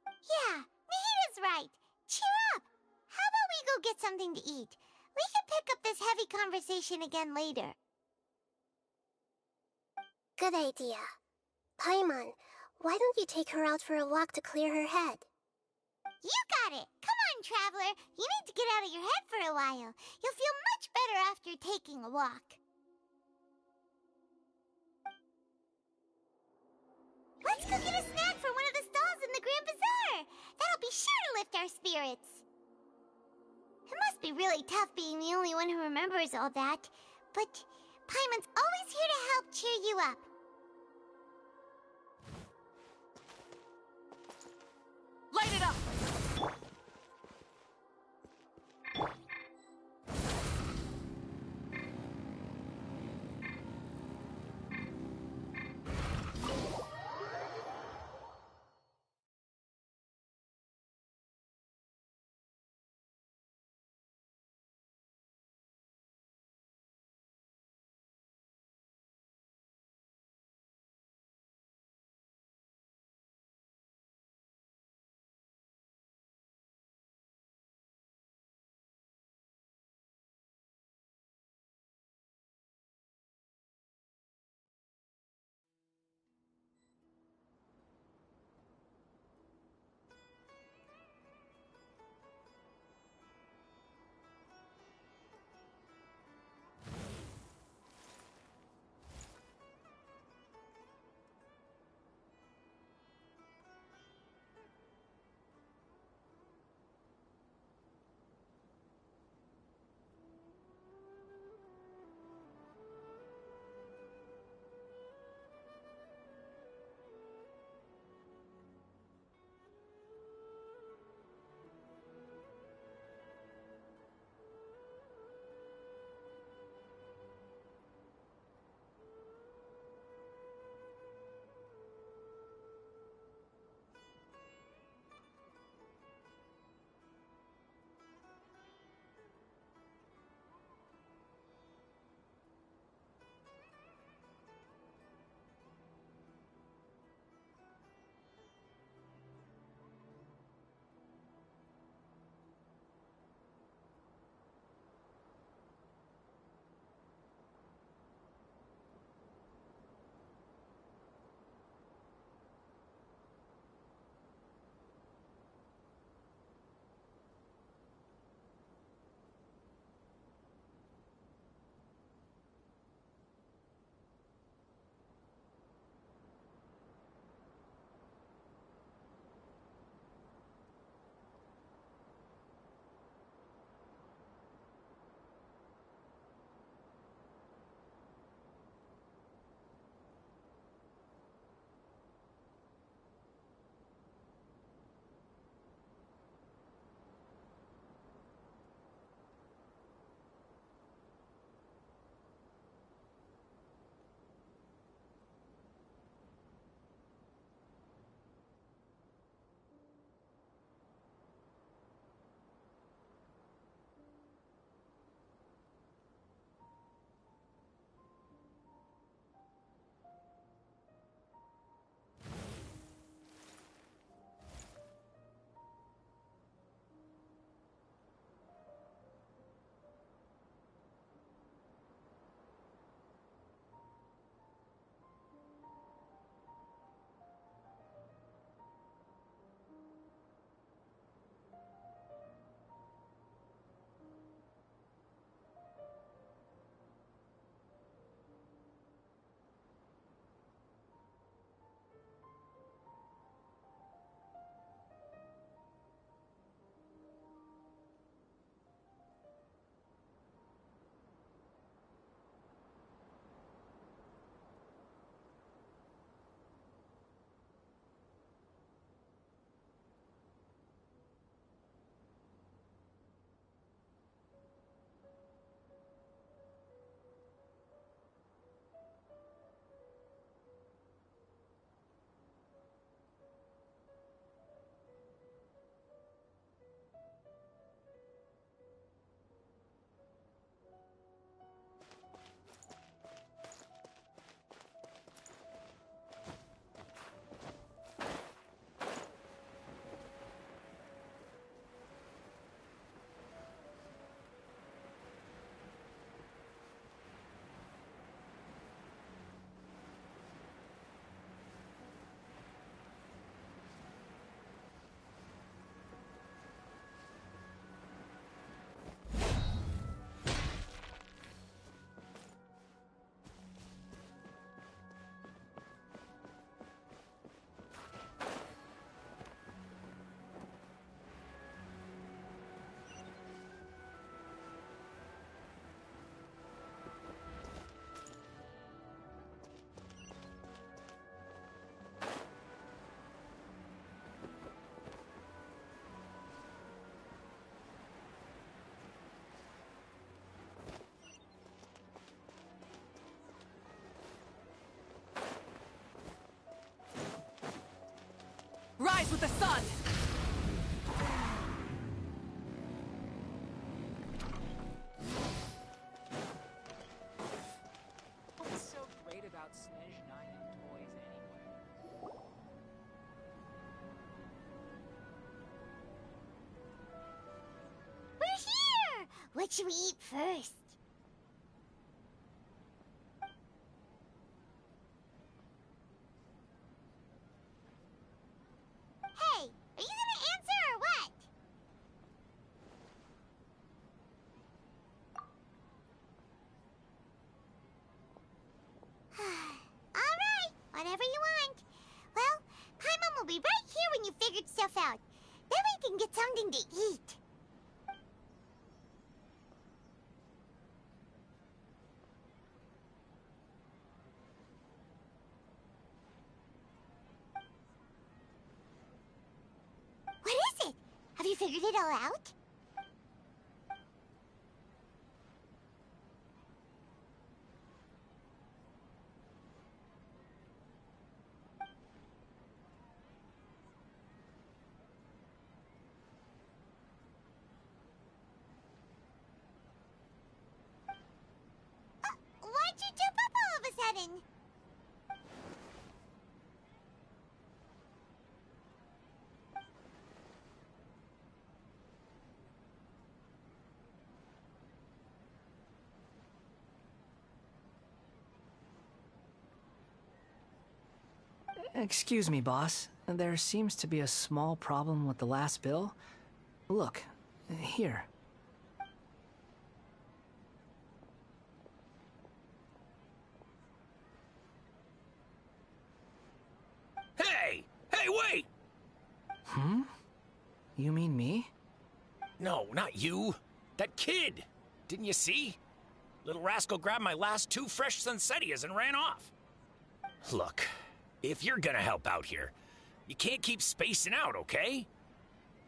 Yeah, Nahita's right. Cheer up! How about we go get something to eat? We can pick up this heavy conversation again later. Good idea. Paimon, why don't you take her out for a walk to clear her head? You got it! Come on, Traveler! You need to get out of your head for a while. You'll feel much better after taking a walk. Let's go get a snack from one of the stalls in the Grand Bazaar! That'll be sure to lift our spirits! It must be really tough being the only one who remembers all that, but Paimon's always here to help cheer you up. Light it up! rise with the sun! What's so great about Snezh 9 and toys anyway? We're here! What should we eat first? Hey, are you gonna answer or what? Alright, whatever you want. Well, Paimon will be right here when you figured stuff out. Then we can get something to eat. What is it? Have you figured it all out? Why'd you jump up all of a sudden? Excuse me, boss. There seems to be a small problem with the last bill. Look, here. Hey! Hey, wait! Hmm? You mean me? No, not you. That kid. Didn't you see? Little rascal grabbed my last 2 fresh Sunsettias and ran off. Look, if you're gonna help out here, you can't keep spacing out, okay?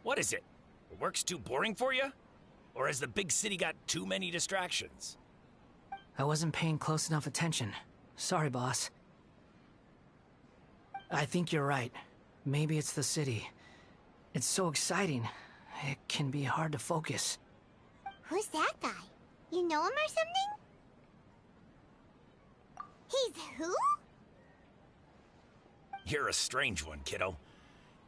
What is it? The work's too boring for you? Or has the big city got too many distractions? I wasn't paying close enough attention. Sorry, boss. I think you're right. Maybe it's the city. It's so exciting. It can be hard to focus. Who's that guy? You know him or something? He's who? You're a strange one, kiddo.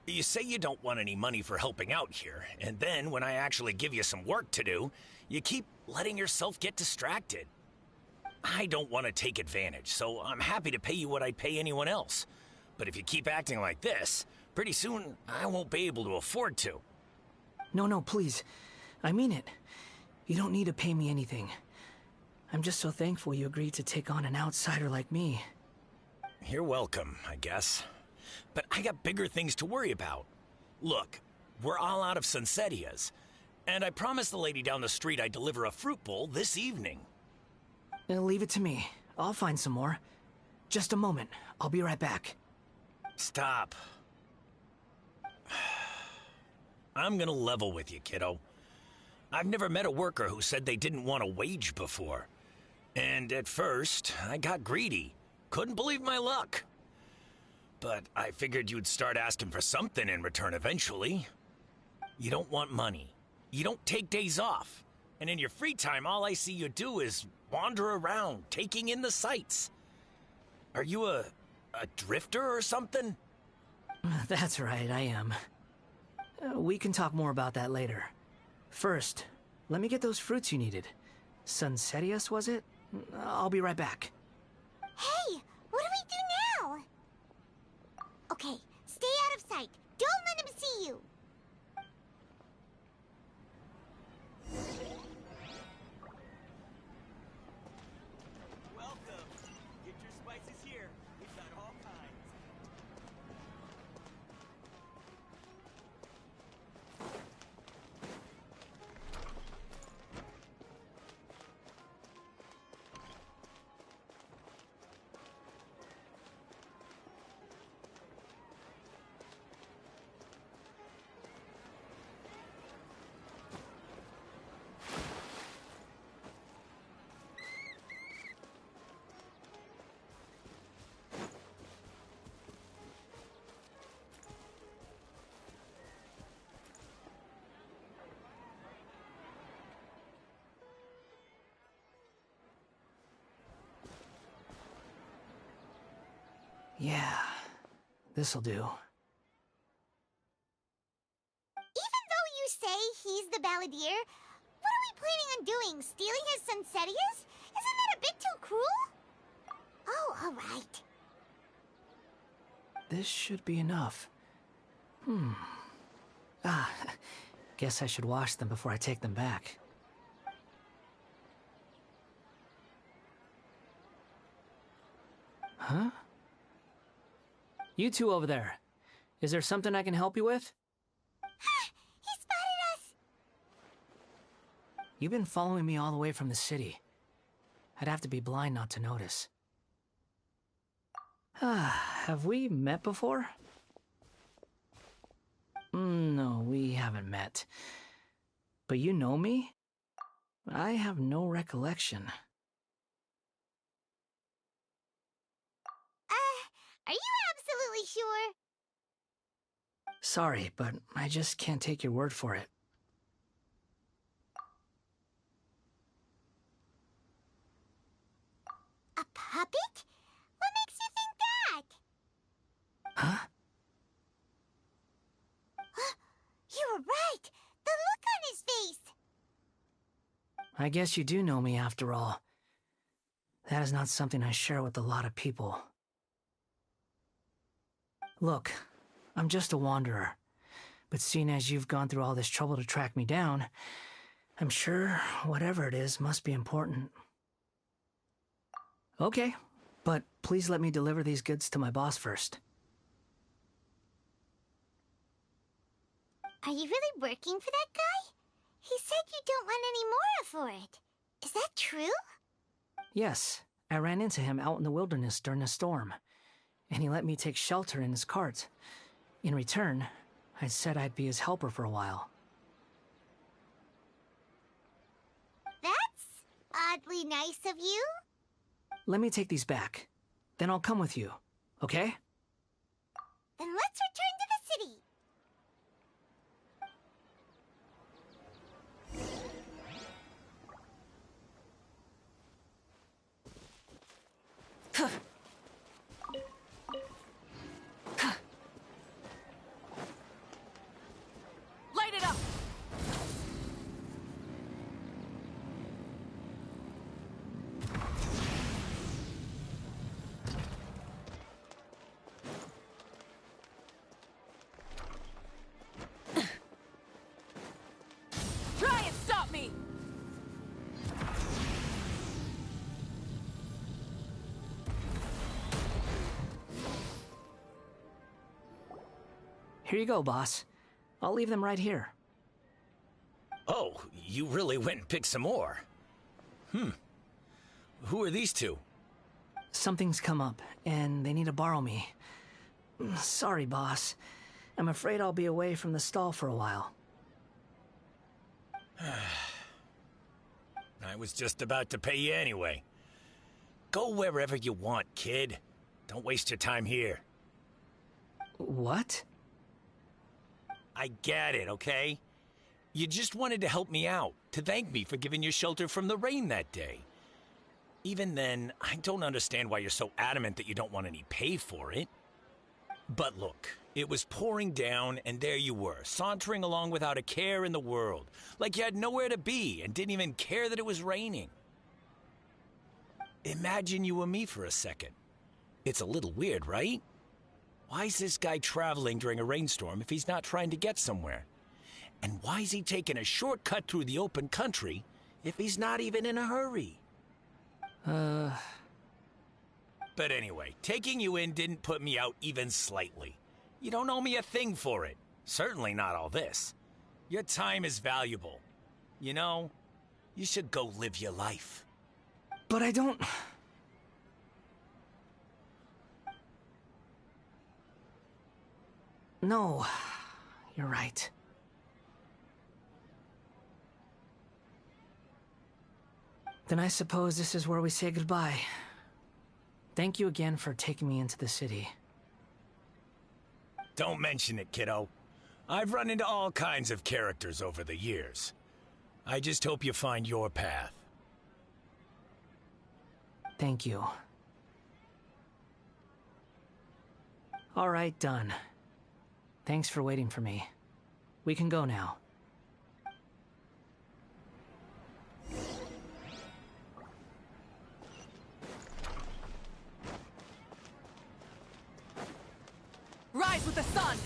You say you don't want any money for helping out here, and then when I actually give you some work to do, you keep letting yourself get distracted. I don't want to take advantage, so I'm happy to pay you what I'd pay anyone else. But if you keep acting like this, pretty soon I won't be able to afford to. No, please. I mean it. You don't need to pay me anything. I'm just so thankful you agreed to take on an outsider like me. You're welcome, I guess. But I got bigger things to worry about. Look, we're all out of Sunsettias, and I promised the lady down the street I'd deliver a fruit bowl this evening. Leave it to me. I'll find some more. Just a moment. I'll be right back. Stop. I'm gonna level with you, kiddo. I've never met a worker who said they didn't want a wage before. And at first, I got greedy. Couldn't believe my luck. But I figured you'd start asking for something in return eventually. You don't want money. You don't take days off. And in your free time, all I see you do is wander around, taking in the sights. Are you a drifter or something? That's right, I am. We can talk more about that later. First, let me get those fruits you needed. Sunsettias, was it? I'll be right back. Hey, what do we do now? Okay, stay out of sight. Don't let him see you. Welcome. Get your spices here. We've got all kinds. Yeah, this'll do. Even though you say he's the balladeer, what are we planning on doing? Stealing his Sunsetias? Isn't that a bit too cruel? Oh, alright. This should be enough. Guess I should wash them before I take them back. Huh? You two over there. Is there something I can help you with? He spotted us! You've been following me all the way from the city. I'd have to be blind not to notice. Have we met before? No, we haven't met. But you know me? I have no recollection. Are you absolutely sure? Sorry, but I just can't take your word for it. A puppet? What makes you think that? Huh? You were right! The look on his face! I guess you do know me after all. That is not something I share with a lot of people. Look, I'm just a wanderer. But seeing as you've gone through all this trouble to track me down, I'm sure whatever it is must be important. Okay, but please let me deliver these goods to my boss first. Are you really working for that guy? He said you don't want any more for it. Is that true? Yes, I ran into him out in the wilderness during a storm, and he let me take shelter in his cart. In return, I said I'd be his helper for a while. That's oddly nice of you. Let me take these back. Then I'll come with you, okay? Then let's return to the city. Light it up! Try and stop me! Here you go, boss. I'll leave them right here. Oh, you really went and picked some more. Who are these two? Something's come up, and they need to borrow me. Sorry, boss. I'm afraid I'll be away from the stall for a while. I was just about to pay you anyway. Go wherever you want, kid. Don't waste your time here. What? I get it, okay? You just wanted to help me out, to thank me for giving you shelter from the rain that day. Even then, I don't understand why you're so adamant that you don't want any pay for it. But look, it was pouring down, and there you were, sauntering along without a care in the world, like you had nowhere to be and didn't even care that it was raining. Imagine you were me for a second. It's a little weird, right? Why is this guy traveling during a rainstorm if he's not trying to get somewhere? And why is he taking a shortcut through the open country if he's not even in a hurry? But anyway, taking you in didn't put me out even slightly. You don't owe me a thing for it. Certainly not all this. Your time is valuable. You know, you should go live your life. But I don't... No, you're right. Then I suppose this is where we say goodbye. Thank you again for taking me into the city. Don't mention it, kiddo. I've run into all kinds of characters over the years. I just hope you find your path. Thank you. Alright, done. Thanks for waiting for me. We can go now. Rise with the sun!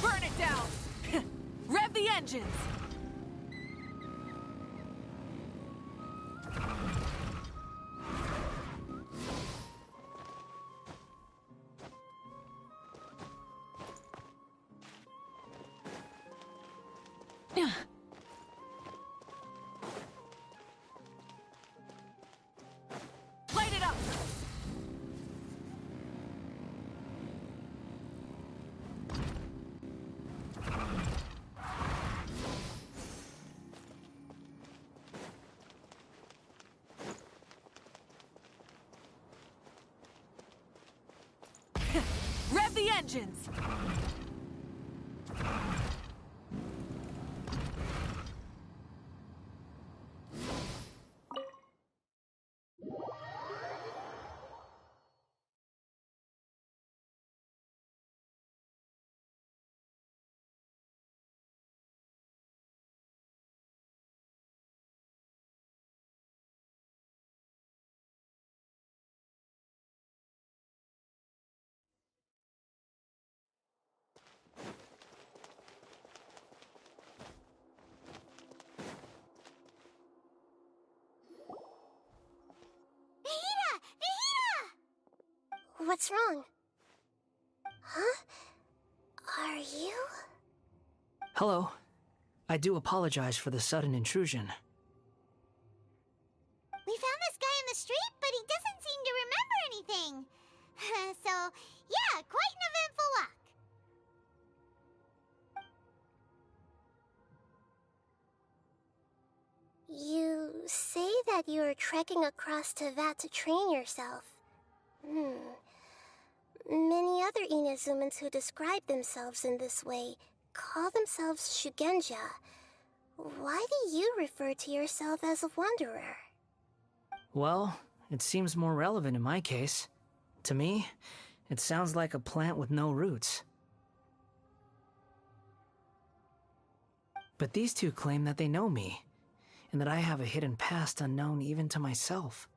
Burn it down! Rev the engines! Light it up! Rev the engines! What's wrong? Huh? Are you? Hello. I do apologize for the sudden intrusion. We found this guy in the street, but he doesn't seem to remember anything. So, yeah, quite an eventful walk. You say that you're trekking across Teyvat to train yourself. Many other Inazumans who describe themselves in this way call themselves Shugenja. Why do you refer to yourself as a wanderer? Well, it seems more relevant in my case. To me, it sounds like a plant with no roots. But these two claim that they know me, and that I have a hidden past unknown even to myself.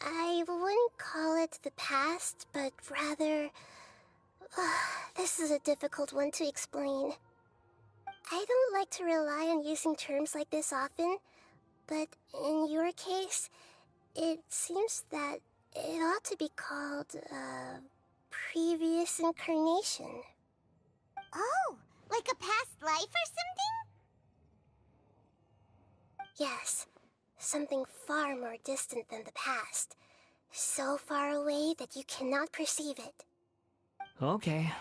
I wouldn't call it the past, but rather... this is a difficult one to explain. I don't like to rely on using terms like this often, but in your case, it seems that it ought to be called, previous incarnation. Oh, like a past life or something? Yes, something far more distant than the past. So far away that you cannot perceive it. Okay,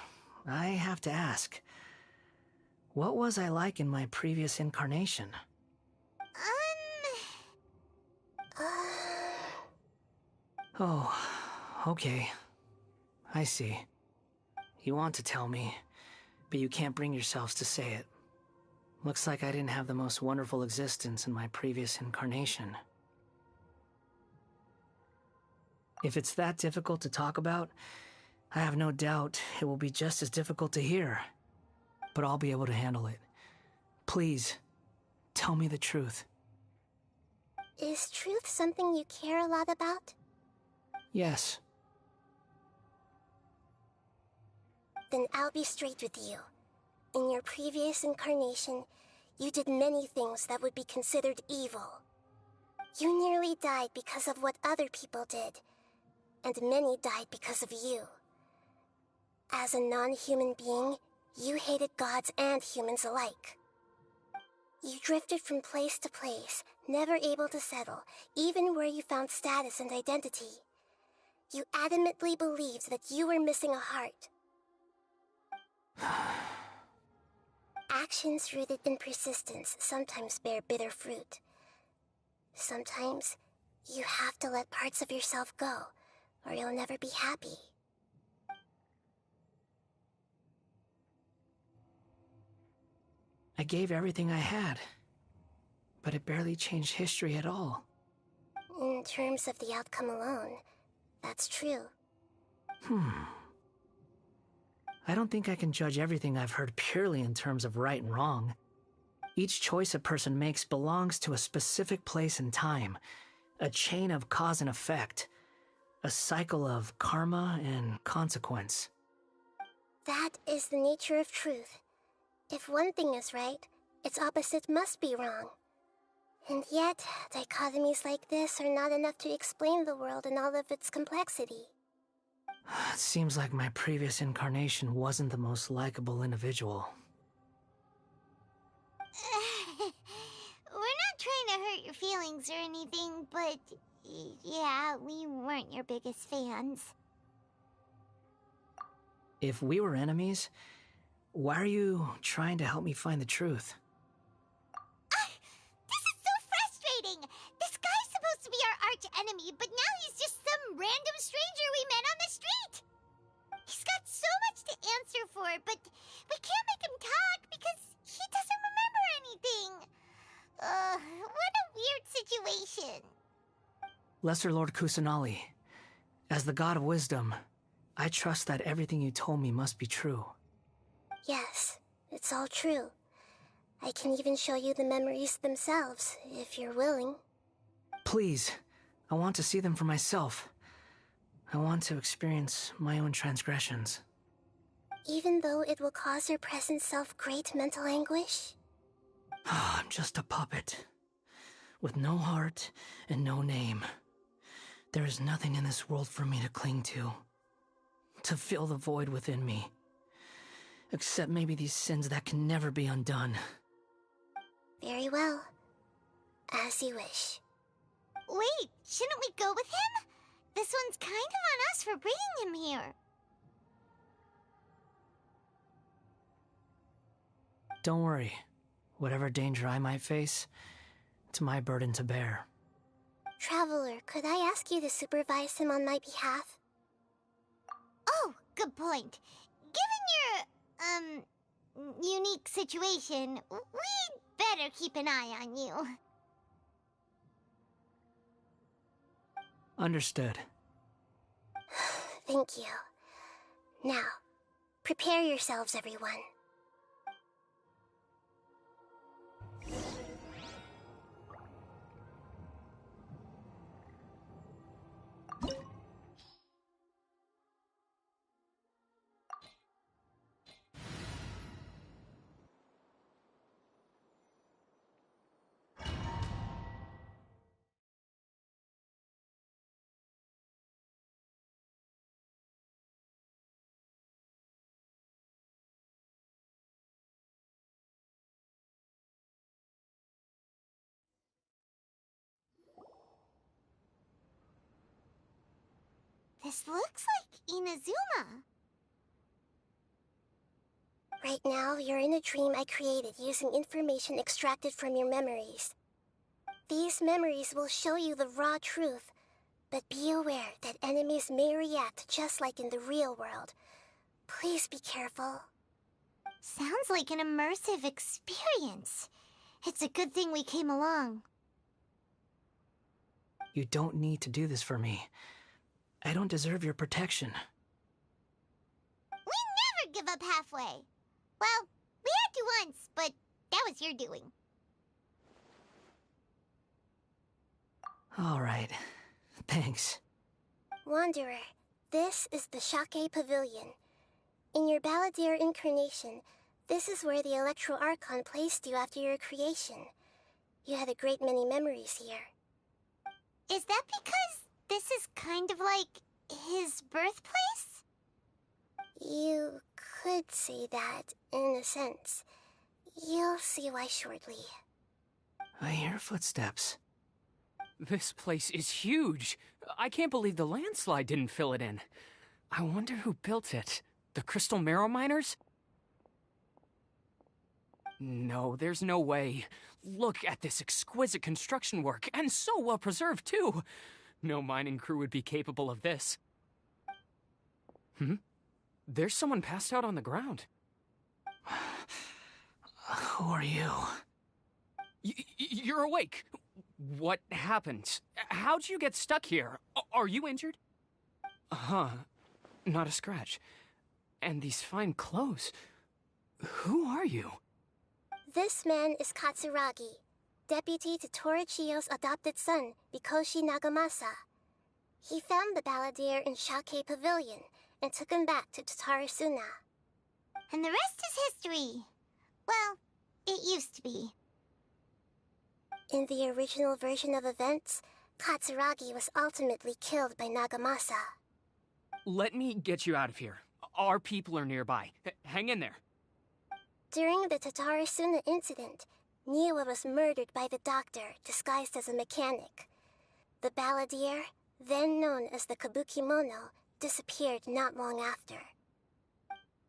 I have to ask. What was I like in my previous incarnation? Oh, okay. I see. You want to tell me, but you can't bring yourselves to say it. Looks like I didn't have the most wonderful existence in my previous incarnation. If it's that difficult to talk about, I have no doubt it will be just as difficult to hear. But I'll be able to handle it. Please, tell me the truth. Is truth something you care a lot about? Yes. Then I'll be straight with you. In your previous incarnation, You did many things that would be considered evil. You nearly died because of what other people did, and many died because of you. As a non-human being, you hated gods and humans alike. You drifted from place to place, never able to settle, even where you found status and identity. You adamantly believed that you were missing a heart. Actions rooted in persistence sometimes bear bitter fruit. Sometimes, you have to let parts of yourself go, or you'll never be happy. I gave everything I had, but it barely changed history at all. In terms of the outcome alone, that's true. I don't think I can judge everything I've heard purely in terms of right and wrong. Each choice a person makes belongs to a specific place and time, a chain of cause and effect, a cycle of karma and consequence. That is the nature of truth. If one thing is right, its opposite must be wrong. And yet, dichotomies like this are not enough to explain the world in all of its complexity. It seems like my previous incarnation wasn't the most likable individual. We're not trying to hurt your feelings or anything, but yeah, we weren't your biggest fans. If we were enemies, why are you trying to help me find the truth? This is so frustrating! This guy's supposed to be our arch enemy, but now he's just some random stranger we met on the street! He's got so much to answer for, but we can't make him talk because he doesn't remember anything. What a weird situation. Lesser Lord Kusanali, as the god of wisdom, I trust that everything you told me must be true. Yes, it's all true. I can even show you the memories themselves, if you're willing. Please, I want to see them for myself. I want to experience my own transgressions. Even though it will cause your present self great mental anguish? I'm just a puppet, with no heart and no name. There is nothing in this world for me to cling to fill the void within me. Except maybe these sins that can never be undone. Very well. As you wish. Wait, shouldn't we go with him? This one's kind of on us for bringing him here. Don't worry. Whatever danger I might face, it's my burden to bear. Traveler, could I ask you to supervise him on my behalf? Oh, good point. Given your, unique situation, we'd better keep an eye on you. Understood. Thank you. Now, prepare yourselves, everyone. This looks like Inazuma. Right now, you're in a dream I created using information extracted from your memories. These memories will show you the raw truth, but be aware that enemies may react just like in the real world. Please be careful. Sounds like an immersive experience. It's a good thing we came along. You don't need to do this for me. I don't deserve your protection. We never give up halfway. Well, we had to once, but that was your doing. All right. Thanks. Wanderer, this is the Shake Pavilion. In your Balladeer incarnation, This is where the Electro Archon placed you after your creation. You had a great many memories here. Is that because this is kind of like his birthplace? You could say that, in a sense. You'll see why shortly. I hear footsteps. This place is huge. I can't believe the landslide didn't fill it in. I wonder who built it. The Crystal Marrow Miners? No, there's no way. Look at this exquisite construction work, and so well preserved, too. No mining crew would be capable of this. There's someone passed out on the ground. Who are you? You're awake. What happened? How'd you get stuck here? Are you injured? Huh. Not a scratch. And these fine clothes. Who are you? This man is Katsuragi, deputy to Torichiyo's adopted son, Mikoshi Nagamasa. He found the balladeer in Shake Pavilion and took him back to Tatarasuna. And the rest is history. Well, it used to be. In the original version of events, Katsuragi was ultimately killed by Nagamasa. Let me get you out of here. Our people are nearby. Hang in there. During the Tatarasuna incident, Niwa was murdered by the doctor disguised as a mechanic. The balladeer, then known as the Kabukimono, disappeared not long after.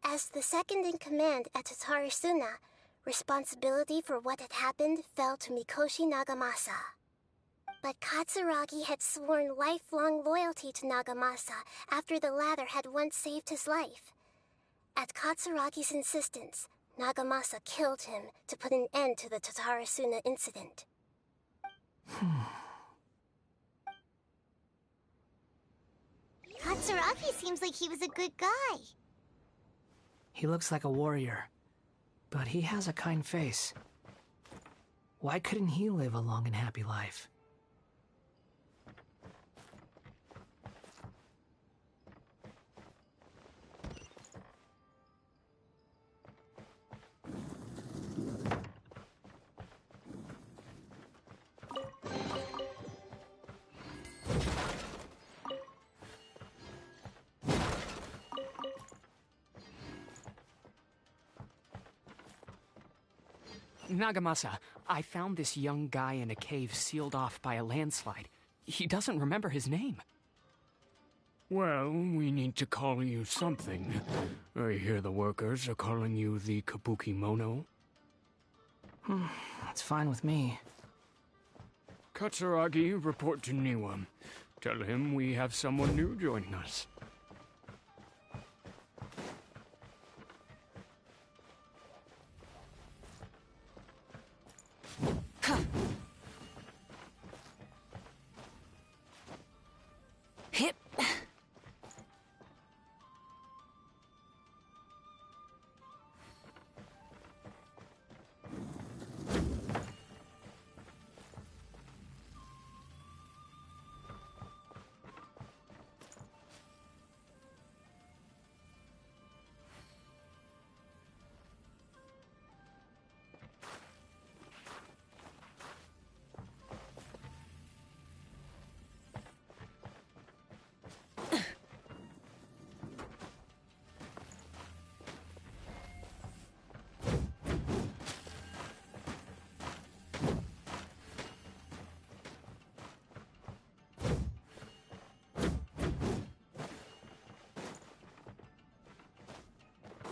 As the second in command at Tatarasuna, responsibility for what had happened fell to Mikoshi Nagamasa. But Katsuragi had sworn lifelong loyalty to Nagamasa after the latter had once saved his life. At Katsuragi's insistence, Nagamasa killed him to put an end to the Tatarasuna incident. Katsuragi seems like he was a good guy. He looks like a warrior, but he has a kind face. Why couldn't he live a long and happy life? Nagamasa, I found this young guy in a cave sealed off by a landslide. He doesn't remember his name. Well, we need to call you something. I hear the workers are calling you the Kabukimono. That's fine with me. Katsuragi, report to Niwa. Tell him we have someone new joining us. Hip.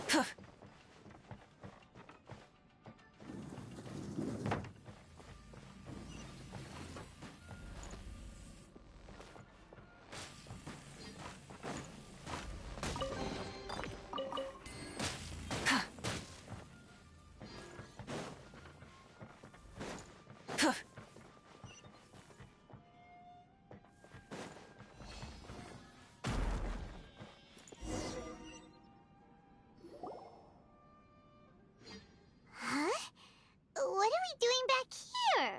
Huh? What are we doing back here?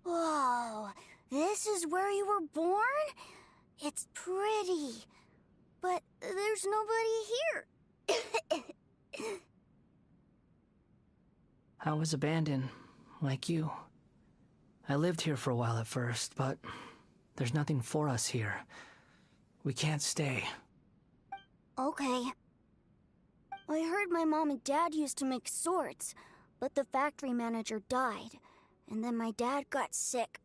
Whoa, this is where you were born? It's pretty, but there's nobody here. I was abandoned, like you. I lived here for a while at first, but there's nothing for us here. We can't stay. Okay. I heard my mom and dad used to make swords, but the factory manager died, and then my dad got sick.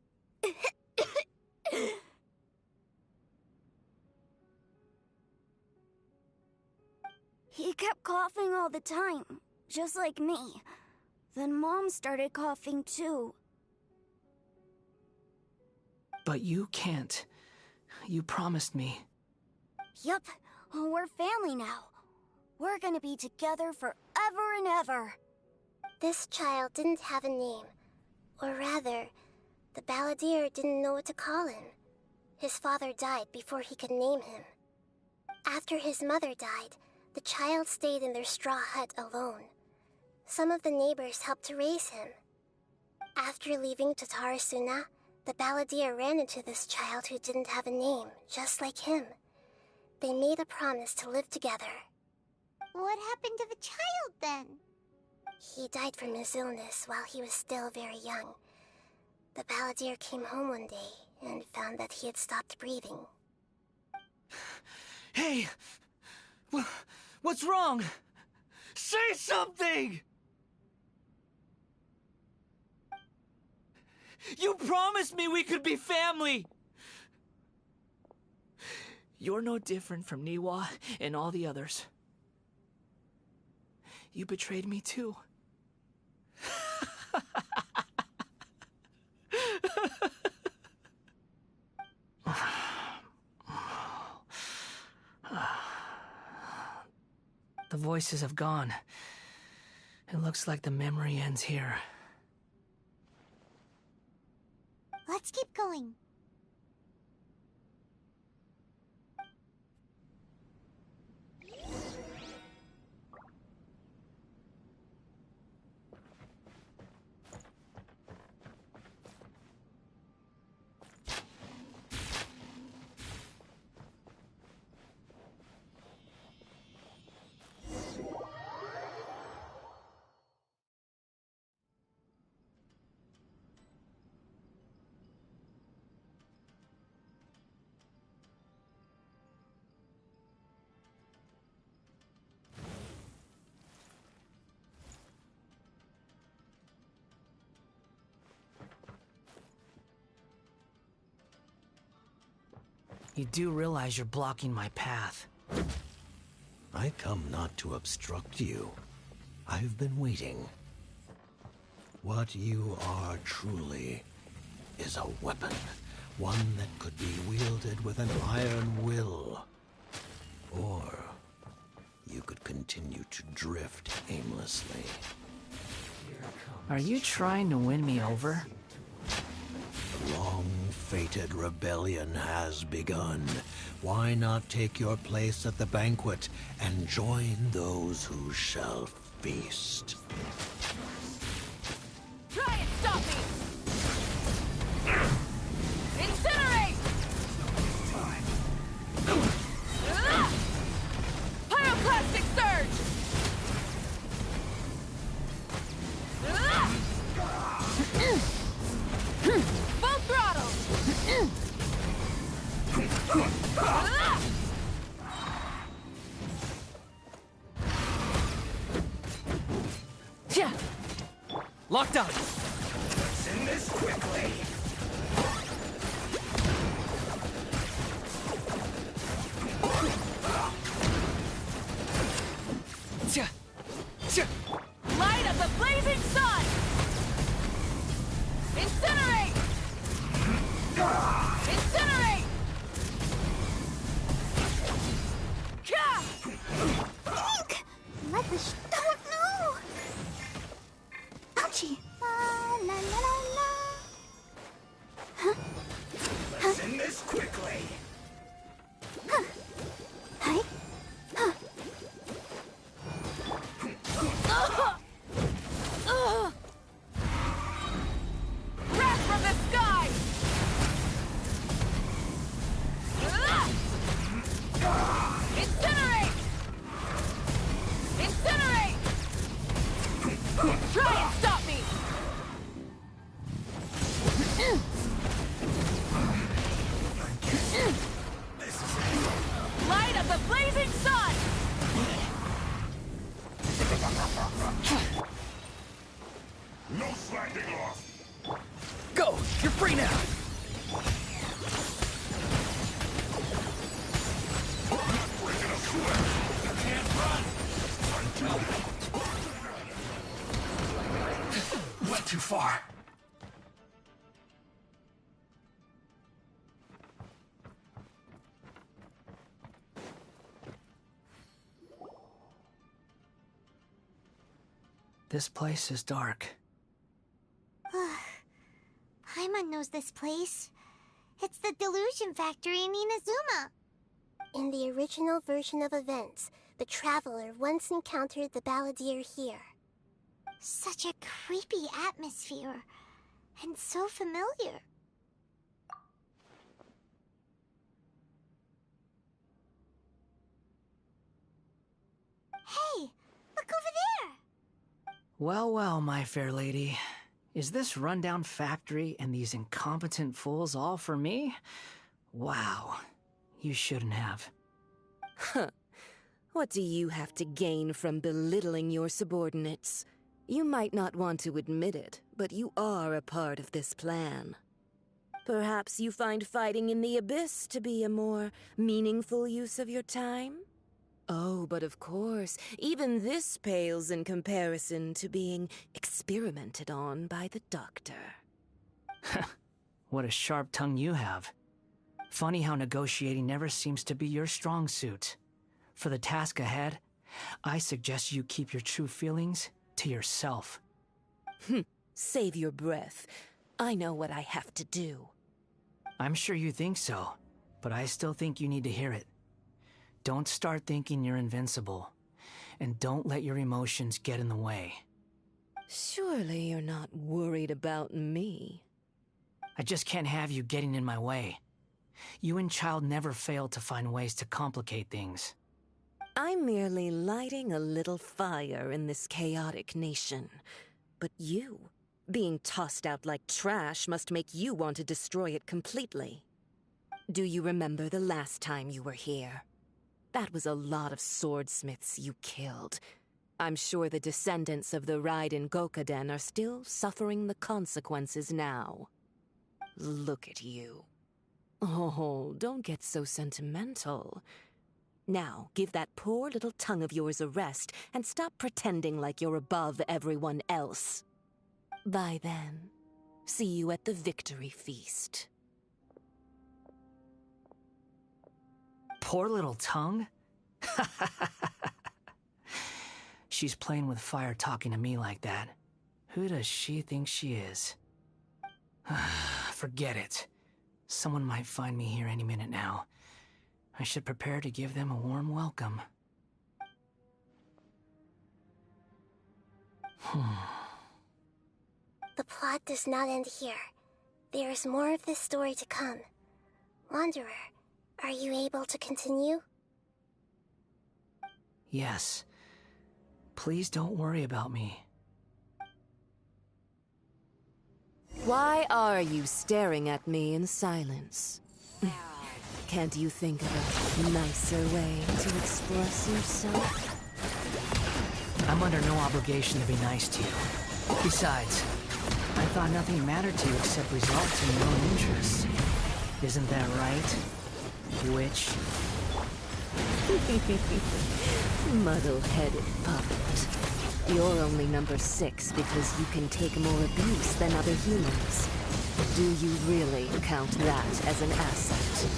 He kept coughing all the time, just like me. Then Mom started coughing too. But you can't. You promised me. Yup, we're family now. We're gonna be together forever and ever. This child didn't have a name. Or rather, the balladeer didn't know what to call him. His father died before he could name him. After his mother died, the child stayed in their straw hut alone. Some of the neighbors helped to raise him. After leaving Tatarasuna, the balladeer ran into this child who didn't have a name, just like him. They made a promise to live together. What happened to the child then? He died from his illness while he was still very young. The balladeer came home one day and found that he had stopped breathing. Hey! What's wrong? Say something! You promised me we could be family! You're no different from Niwa and all the others. You betrayed me too. The voices have gone. It looks like the memory ends here. Let's keep going. You do realize you're blocking my path. I come not to obstruct you. I've been waiting. What you are truly is a weapon. One that could be wielded with an iron will. Or you could continue to drift aimlessly. Are you trying to win me over? The long-fated rebellion has begun. Why not take your place at the banquet and join those who shall feast? Try and stop me! Incinerate! Pyroclastic surge! Full throttle! Yeah. Locked on. Send this quickly. Light of the blazing sun! Incinerate! Incinerate! Ink! Let the don't know! Ouchie! La la la la la! Huh? Huh? Send this quickly. Huh? Hey? Huh? Wrath from the sky! Incinerate! slacking off. Go! You're free now! I'm not breaking a sweat. You can't run. Went too far. This place is dark. Paimon knows this place. It's the Delusion Factory in Inazuma. In the original version of events, the Traveler once encountered the Balladeer here. Such a creepy atmosphere. And so familiar. Hey, look over there! Well, well, my fair lady. Is this rundown factory and these incompetent fools all for me? Wow. You shouldn't have. Huh. What do you have to gain from belittling your subordinates? You might not want to admit it, but you are a part of this plan. Perhaps you find fighting in the Abyss to be a more meaningful use of your time? Oh, but of course, even this pales in comparison to being experimented on by the Doctor. What a sharp tongue you have. Funny how negotiating never seems to be your strong suit. For the task ahead, I suggest you keep your true feelings to yourself. Save your breath. I know what I have to do. I'm sure you think so, but I still think you need to hear it. Don't start thinking you're invincible, and don't let your emotions get in the way. Surely you're not worried about me. I just can't have you getting in my way. You and Child never fail to find ways to complicate things. I'm merely lighting a little fire in this chaotic nation. But you, being tossed out like trash, must make you want to destroy it completely. Do you remember the last time you were here? That was a lot of swordsmiths you killed. I'm sure the descendants of the Raiden Gokaden are still suffering the consequences now. Look at you. Oh, don't get so sentimental. Now, give that poor little tongue of yours a rest and stop pretending like you're above everyone else. Bye then. See you at the victory feast. Poor little tongue? She's playing with fire talking to me like that. Who does she think she is? Forget it. Someone might find me here any minute now. I should prepare to give them a warm welcome. The plot does not end here. There is more of this story to come. Wanderer, are you able to continue? Yes. Please don't worry about me. Why are you staring at me in silence? Can't you think of a nicer way to express yourself? I'm under no obligation to be nice to you. Besides, I thought nothing mattered to you except results in your own interests. Isn't that right, witch? Muddle-headed puppet. You're only number 6 because you can take more abuse than other humans. Do you really count that as an asset?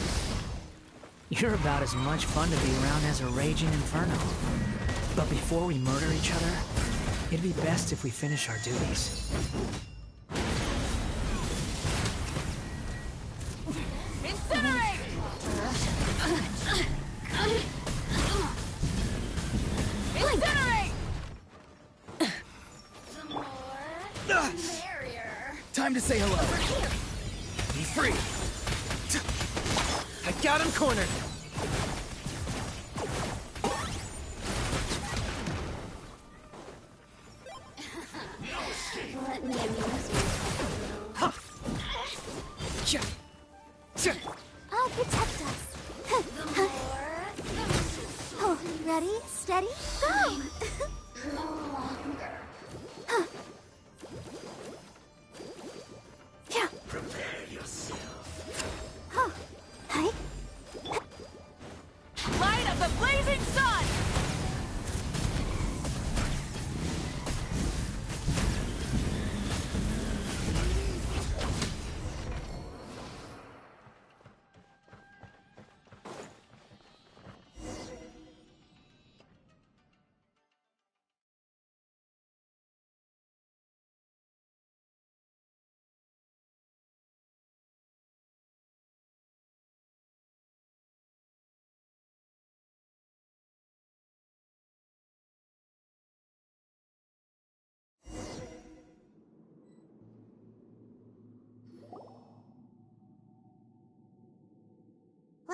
You're about as much fun to be around as a raging inferno. But before we murder each other, it'd be best if we finish our duties. Incinerate! Incinerate! The more, the merrier. Time to say hello. Be free. I got him cornered. Let me amuse you. I'll protect us. Oh, ready, steady, go!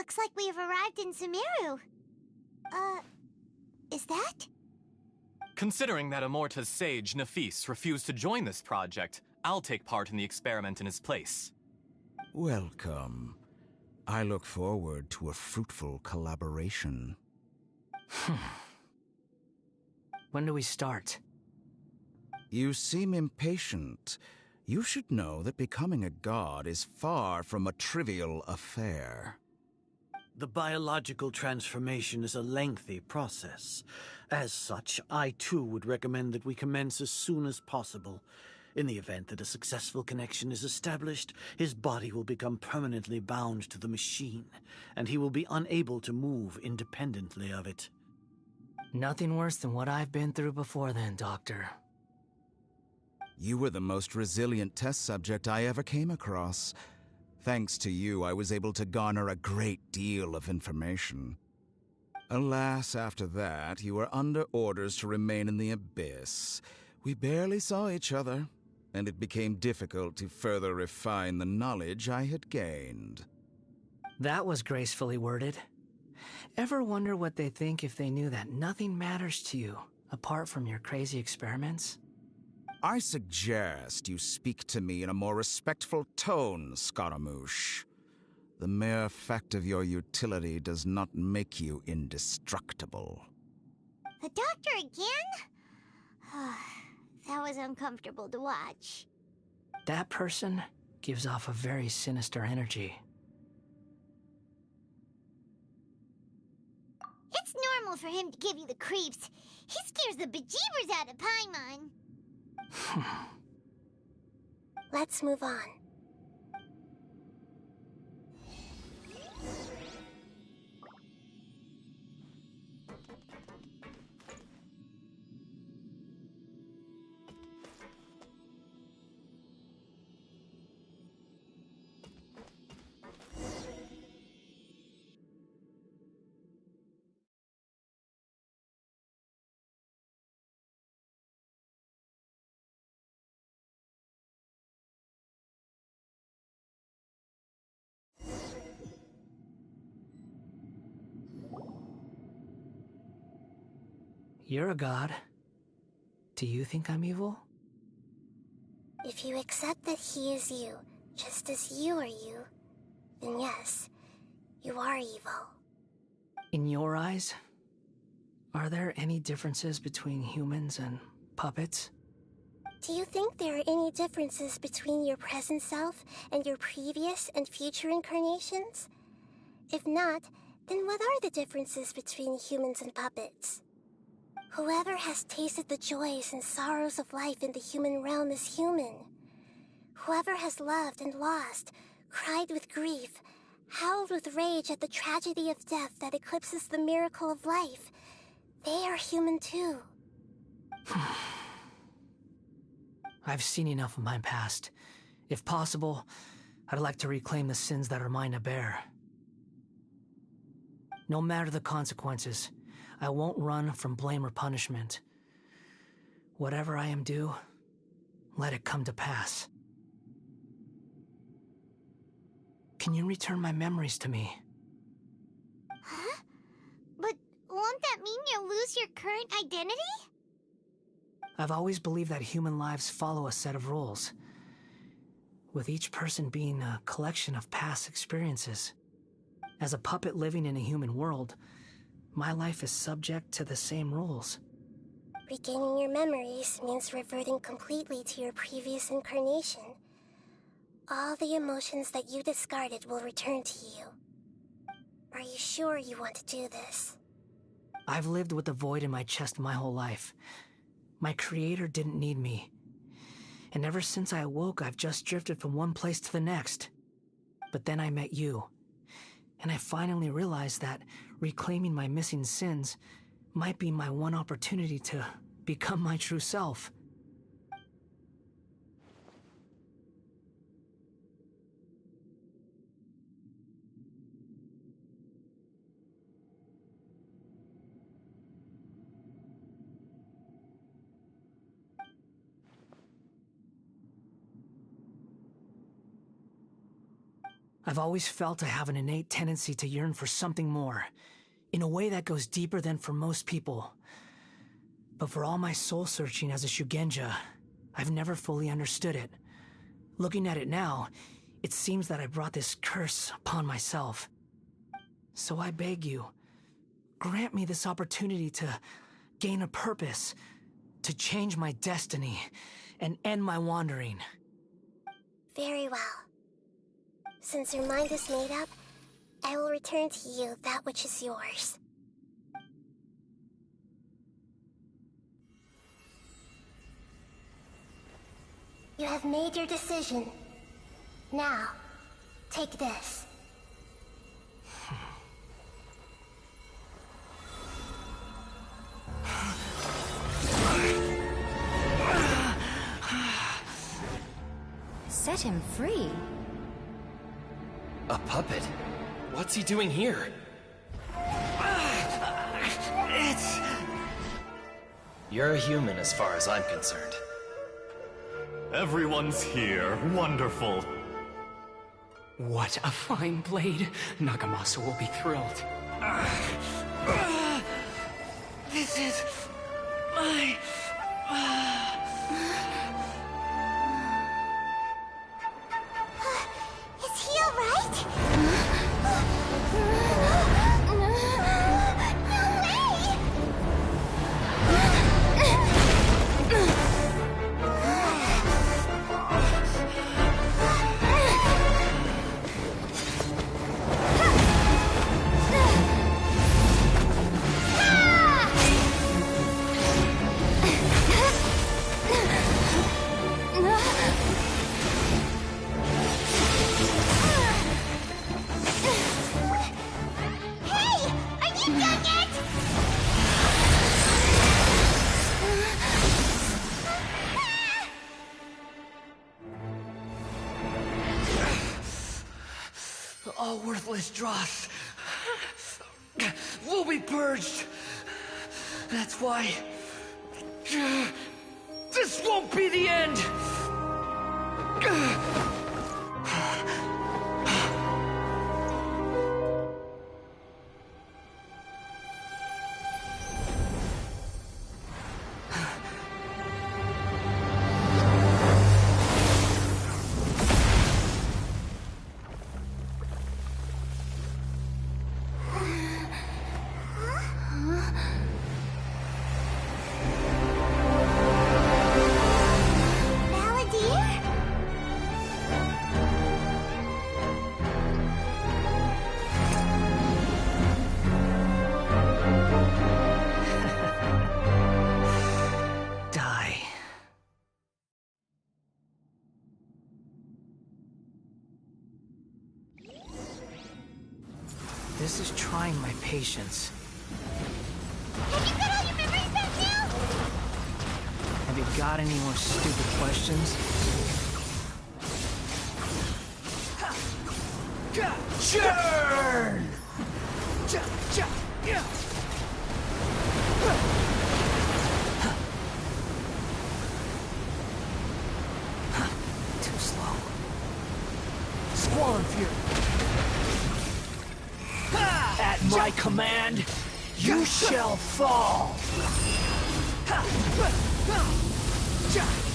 Looks like we have arrived in Sumeru. Is that? Considering that Amorta's sage, Nafis, refused to join this project, I'll take part in the experiment in his place. Welcome. I look forward to a fruitful collaboration. When do we start? You seem impatient. You should know that becoming a god is far from a trivial affair. The biological transformation is a lengthy process. As such, I too would recommend that we commence as soon as possible. In the event that a successful connection is established, his body will become permanently bound to the machine, and he will be unable to move independently of it. Nothing worse than what I've been through before then, Doctor. You were the most resilient test subject I ever came across. Thanks to you, I was able to garner a great deal of information. Alas, after that, you were under orders to remain in the Abyss. We barely saw each other, and it became difficult to further refine the knowledge I had gained. That was gracefully worded. Ever wonder what they think if they knew that nothing matters to you, apart from your crazy experiments? I suggest you speak to me in a more respectful tone, Scaramouche. The mere fact of your utility does not make you indestructible. The doctor again? That was uncomfortable to watch. That person gives off a very sinister energy. It's normal for him to give you the creeps. He scares the bejeebers out of Paimon. Let's move on. You're a god. Do you think I'm evil? If you accept that he is you, just as you are you, then yes, you are evil. In your eyes, are there any differences between humans and puppets? Do you think there are any differences between your present self and your previous and future incarnations? If not, then what are the differences between humans and puppets? Whoever has tasted the joys and sorrows of life in the human realm is human. Whoever has loved and lost, cried with grief, howled with rage at the tragedy of death that eclipses the miracle of life, they are human too. I've seen enough of my past. If possible, I'd like to reclaim the sins that are mine to bear. No matter the consequences, I won't run from blame or punishment. Whatever I am due, let it come to pass. Can you return my memories to me? Huh? But won't that mean you'll lose your current identity? I've always believed that human lives follow a set of rules, with each person being a collection of past experiences. As a puppet living in a human world, my life is subject to the same rules. Regaining your memories means reverting completely to your previous incarnation. All the emotions that you discarded will return to you. Are you sure you want to do this? I've lived with the void in my chest my whole life. My creator didn't need me. And ever since I awoke, I've just drifted from one place to the next. But then I met you. And I finally realized that reclaiming my missing sins might be my one opportunity to become my true self. I've always felt I have an innate tendency to yearn for something more, in a way that goes deeper than for most people. But for all my soul-searching as a Shugenja, I've never fully understood it. Looking at it now, it seems that I brought this curse upon myself. So I beg you, grant me this opportunity to gain a purpose, to change my destiny, and end my wandering. Very well. Since your mind is made up, I will return to you that which is yours. You have made your decision. Now, take this. Set him free. A puppet? What's he doing here? You're a human as far as I'm concerned. Everyone's here. Wonderful. What a fine blade. Nagamasa will be thrilled. This is my... Is he alright? All worthless dross will be purged. That's why this won't be the end. This is trying my patience. Have you got all your memories back now? Have you got any more stupid questions? Churn! Too slow. Squall Fury! At my command, you shall fall!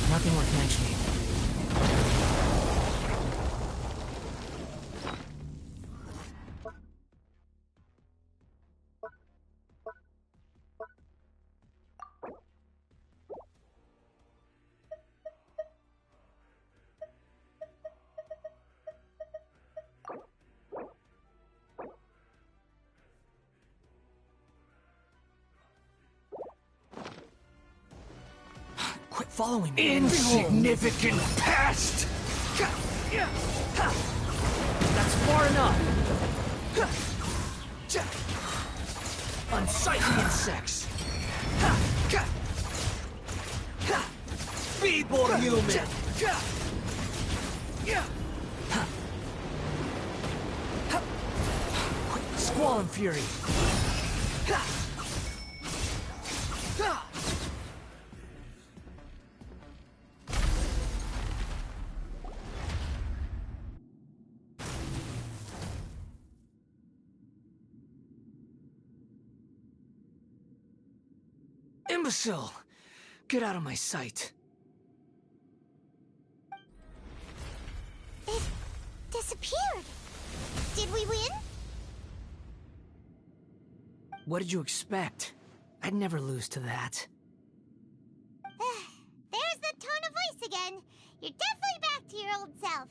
Nothing worth mentioning. Quit following me. Insignificant pest! That's far enough. Unsightly insects. Feeble human. Squall and Fury. Imbecile! Get out of my sight. It disappeared. Did we win? What did you expect? I'd never lose to that. There's the tone of voice again. You're definitely back to your old self.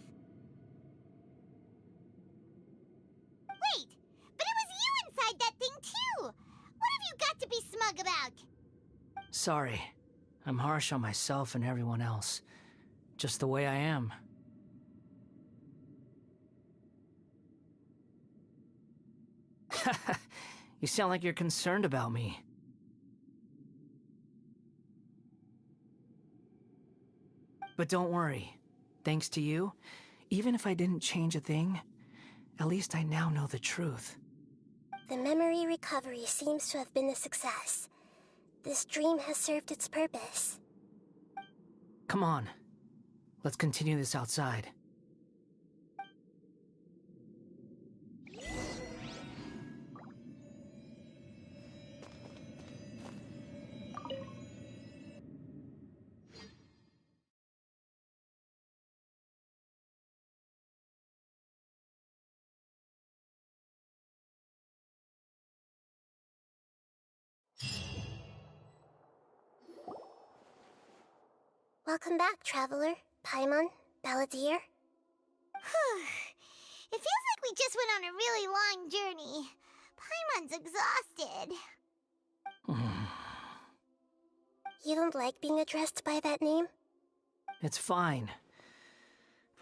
Wait, but it was you inside that thing too. What have you got to be smug about? Sorry. I'm harsh on myself and everyone else. Just the way I am. You sound like you're concerned about me. But don't worry. Thanks to you, even if I didn't change a thing, at least I now know the truth. The memory recovery seems to have been a success. This dream has served its purpose. Come on. Let's continue this outside. Welcome back, Traveler, Paimon, Balladeer. It feels like we just went on a really long journey. Paimon's exhausted. You don't like being addressed by that name? It's fine.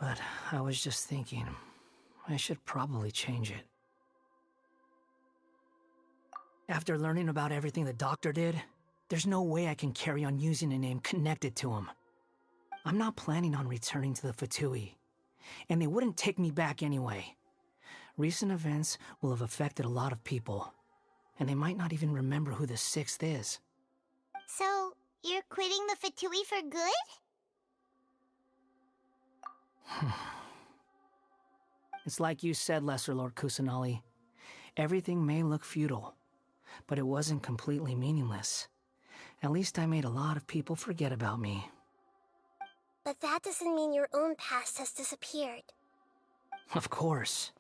But I was just thinking, I should probably change it. After learning about everything the doctor did, there's no way I can carry on using a name connected to him. I'm not planning on returning to the Fatui, and they wouldn't take me back anyway. Recent events will have affected a lot of people, and they might not even remember who the Sixth is. So, you're quitting the Fatui for good? It's like you said, Lesser Lord Kusanali. Everything may look futile, but it wasn't completely meaningless. At least I made a lot of people forget about me. But that doesn't mean your own past has disappeared. Of course.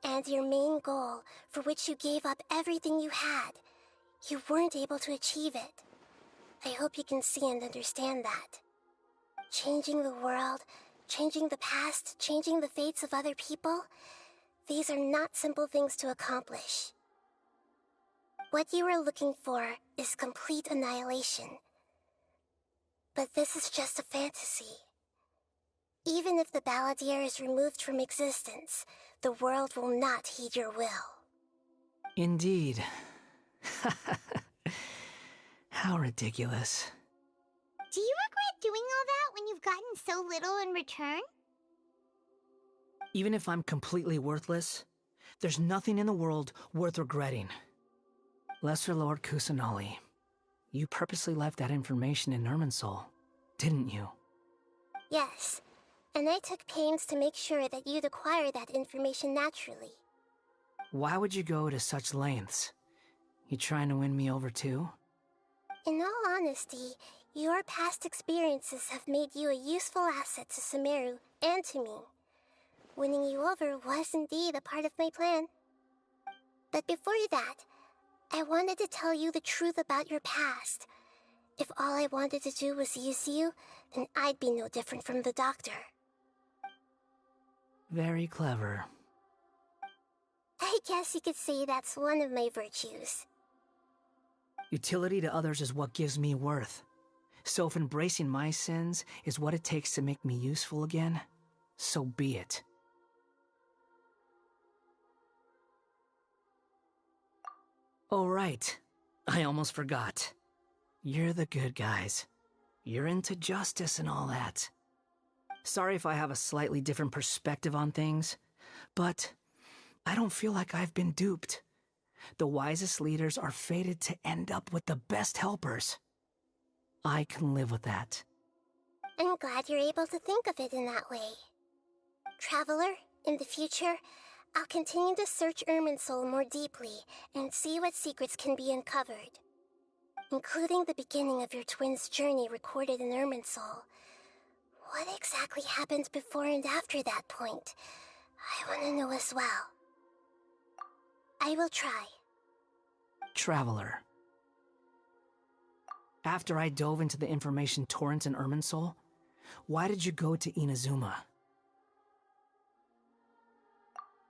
And your main goal, for which you gave up everything you had, you weren't able to achieve it. I hope you can see and understand that. Changing the world, changing the past, changing the fates of other people, these are not simple things to accomplish. What you are looking for is complete annihilation. But this is just a fantasy. Even if the Balladeer is removed from existence, the world will not heed your will. Indeed. How ridiculous. Do you regret doing all that when you've gotten so little in return? Even if I'm completely worthless, there's nothing in the world worth regretting. Lesser Lord Kusanali, you purposely left that information in Irminsul, didn't you? Yes, and I took pains to make sure that you'd acquire that information naturally. Why would you go to such lengths? You trying to win me over too? In all honesty, your past experiences have made you a useful asset to Sumeru and to me. Winning you over was indeed a part of my plan. But before that, I wanted to tell you the truth about your past. If all I wanted to do was use you, then I'd be no different from the doctor. Very clever. I guess you could say that's one of my virtues. Utility to others is what gives me worth. So if embracing my sins is what it takes to make me useful again, so be it. Oh right, I almost forgot. You're the good guys. You're into justice and all that. Sorry if I have a slightly different perspective on things, but I don't feel like I've been duped. The wisest leaders are fated to end up with the best helpers. I can live with that. I'm glad you're able to think of it in that way. Traveler, in the future, I'll continue to search Irminsul more deeply and see what secrets can be uncovered. including the beginning of your twins' journey recorded in Irminsul. What exactly happened before and after that point? I want to know as well. I will try. Traveler. After I dove into the information torrent in Irminsul, why did you go to Inazuma?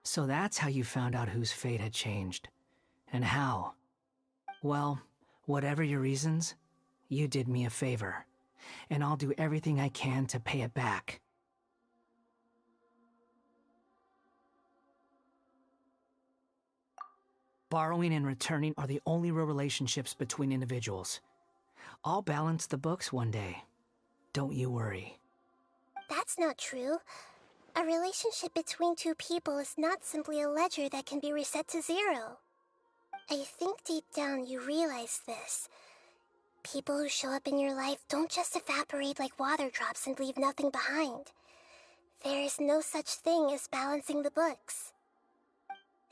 So that's how you found out whose fate had changed. And how? Well, whatever your reasons, you did me a favor. And I'll do everything I can to pay it back. Borrowing and returning are the only real relationships between individuals. I'll balance the books one day. Don't you worry. That's not true. A relationship between two people is not simply a ledger that can be reset to zero. I think deep down you realize this. People who show up in your life don't just evaporate like water drops and leave nothing behind. There is no such thing as balancing the books.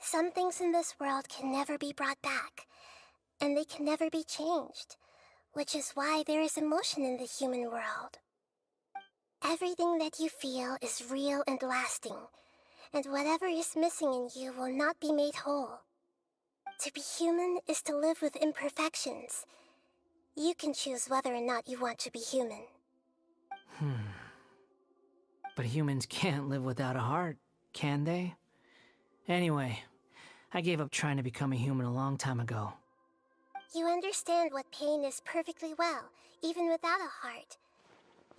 Some things in this world can never be brought back, and they can never be changed, which is why there is emotion in the human world. Everything that you feel is real and lasting, and whatever is missing in you will not be made whole. To be human is to live with imperfections. You can choose whether or not you want to be human. But humans can't live without a heart, can they? Anyway, I gave up trying to become a human a long time ago. You understand what pain is perfectly well, even without a heart.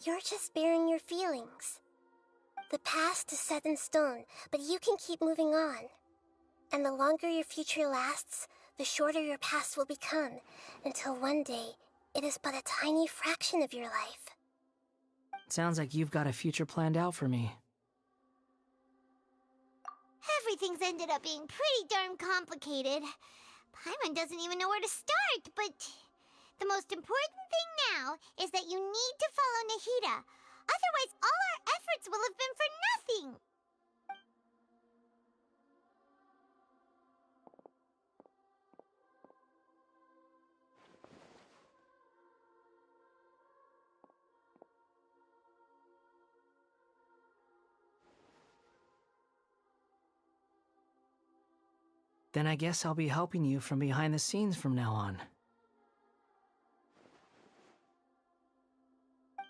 You're just bearing your feelings. The past is set in stone, but you can keep moving on. And the longer your future lasts, the shorter your past will become, until one day, it is but a tiny fraction of your life. Sounds like you've got a future planned out for me. Everything's ended up being pretty darn complicated. Paimon doesn't even know where to start, but the most important thing now is that you need to follow Nahida. Otherwise, all our efforts will have been for nothing. Then I guess I'll be helping you from behind the scenes from now on.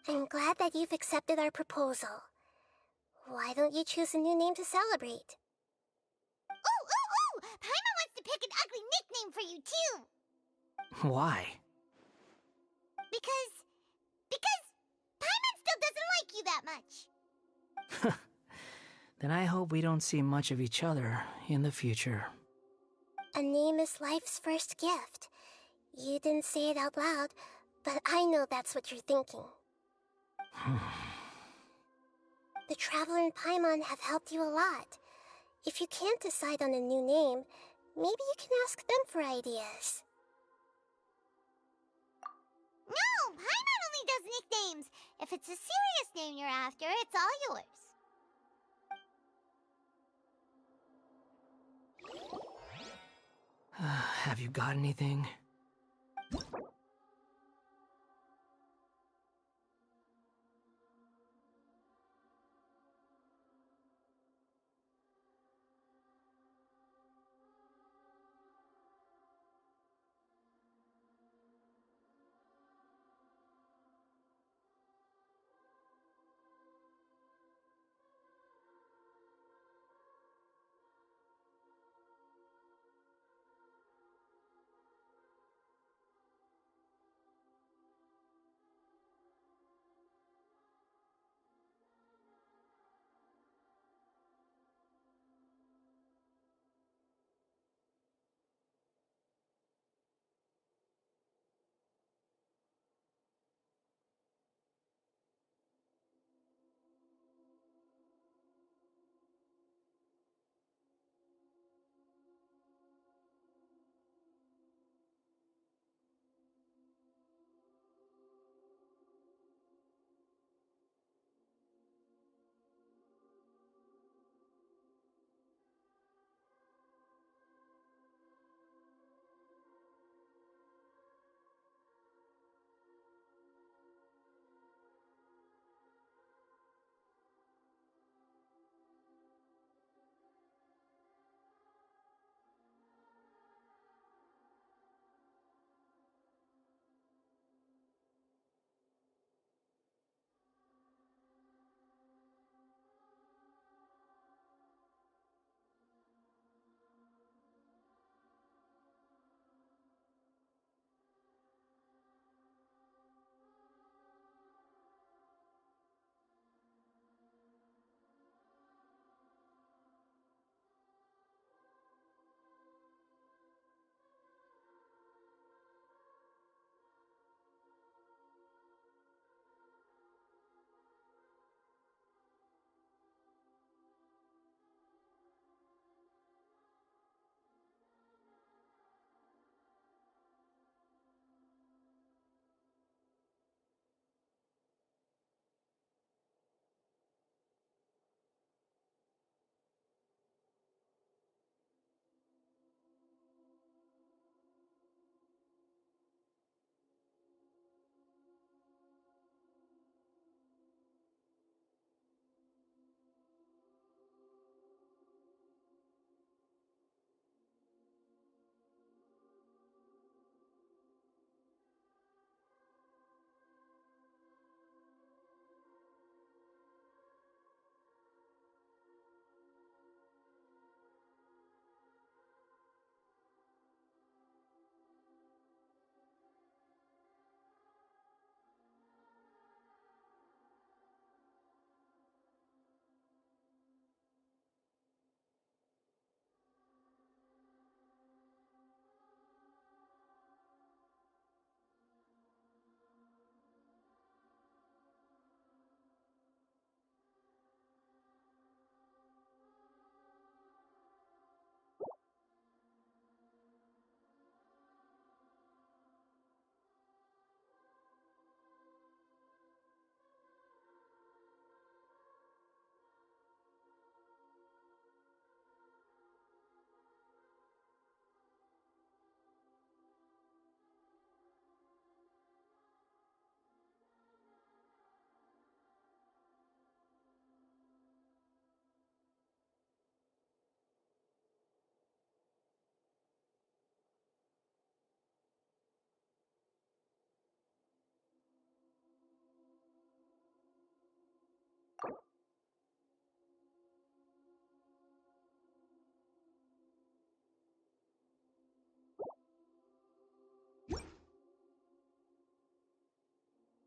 I'm glad that you've accepted our proposal. Why don't you choose a new name to celebrate? Ooh! Paimon wants to pick an ugly nickname for you, too! Why? Because Paimon still doesn't like you that much. Then I hope we don't see much of each other in the future. A name is life's first gift. You didn't say it out loud, but I know that's what you're thinking. The Traveler and Paimon have helped you a lot. If you can't decide on a new name, maybe you can ask them for ideas. No, Paimon only does nicknames. If it's a serious name you're after, it's all yours. Have you got anything?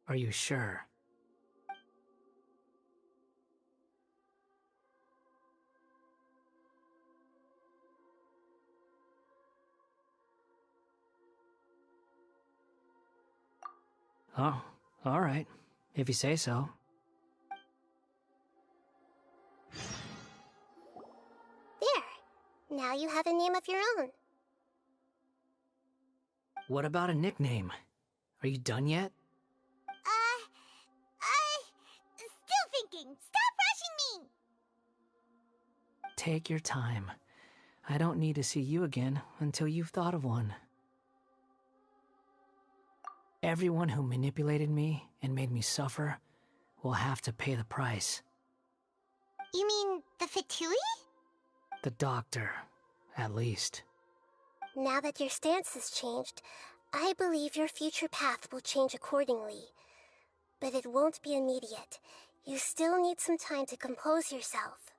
Are you sure? Oh, all right. If you say so. There. Now you have a name of your own. What about a nickname? Are you done yet? Still thinking. Stop rushing me! Take your time. I don't need to see you again until you've thought of one. Everyone who manipulated me and made me suffer will have to pay the price. You mean the Fatui? The doctor, at least. Now that your stance has changed, I believe your future path will change accordingly. But it won't be immediate. You still need some time to compose yourself.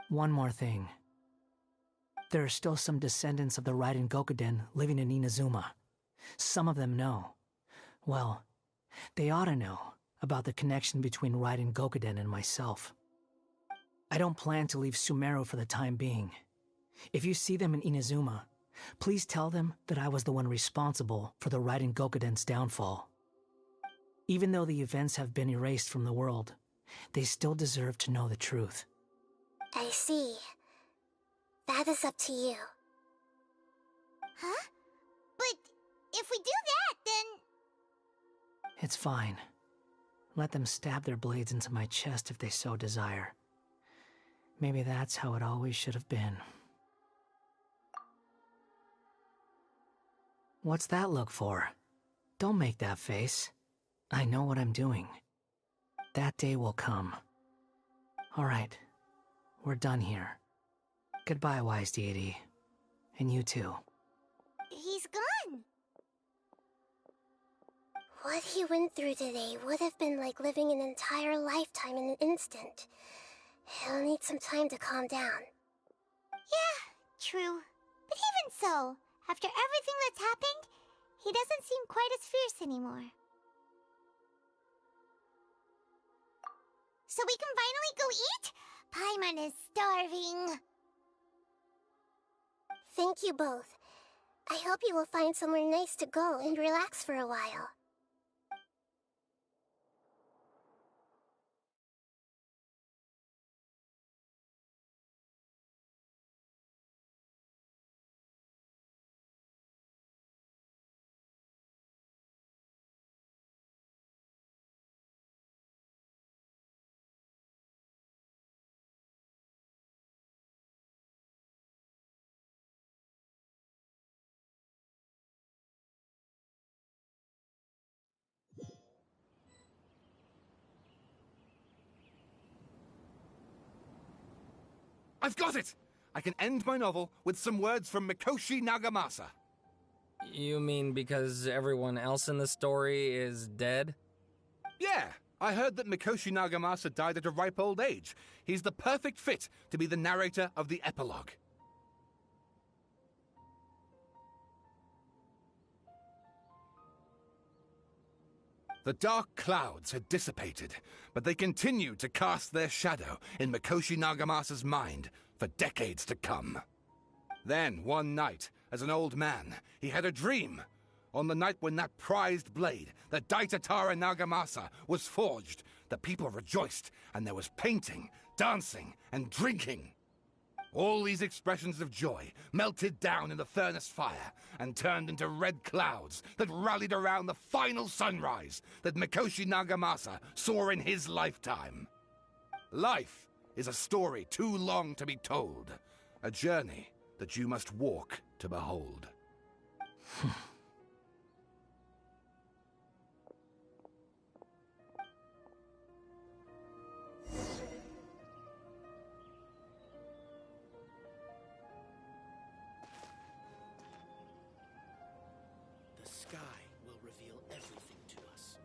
One more thing. There are still some descendants of the Raiden Gokuden living in Inazuma. Some of them know. Well, they ought to know about the connection between Raiden Gokuden and myself. I don't plan to leave Sumeru for the time being. If you see them in Inazuma, please tell them that I was the one responsible for the Raiden Gokuden's downfall. Even though the events have been erased from the world, they still deserve to know the truth. I see. That is up to you. Huh? But if we do that, then... It's fine. Let them stab their blades into my chest if they so desire. Maybe that's how it always should have been. What's that look for? Don't make that face. I know what I'm doing. That day will come. All right. We're done here. Goodbye, wise deity. And you too. He's gone. What he went through today would have been like living an entire lifetime in an instant. He'll need some time to calm down. Yeah, true. But even so, after everything that's happened, he doesn't seem quite as fierce anymore. So we can finally go eat? Paimon is starving. Thank you both. I hope you will find somewhere nice to go and relax for a while. I've got it! I can end my novel with some words from Mikoshi Nagamasa. You mean because everyone else in the story is dead? Yeah, I heard that Mikoshi Nagamasa died at a ripe old age. He's the perfect fit to be the narrator of the epilogue. The dark clouds had dissipated, but they continued to cast their shadow in Mikoshi Nagamasa's mind for decades to come. Then, one night, as an old man, he had a dream. On the night when that prized blade, the Daitatara Nagamasa, was forged, the people rejoiced, and there was painting, dancing, and drinking. All these expressions of joy melted down in the furnace fire and turned into red clouds that rallied around the final sunrise that Mikoshi Nagamasa saw in his lifetime. Life is a story too long to be told, a journey that you must walk to behold. The sky will reveal everything to us.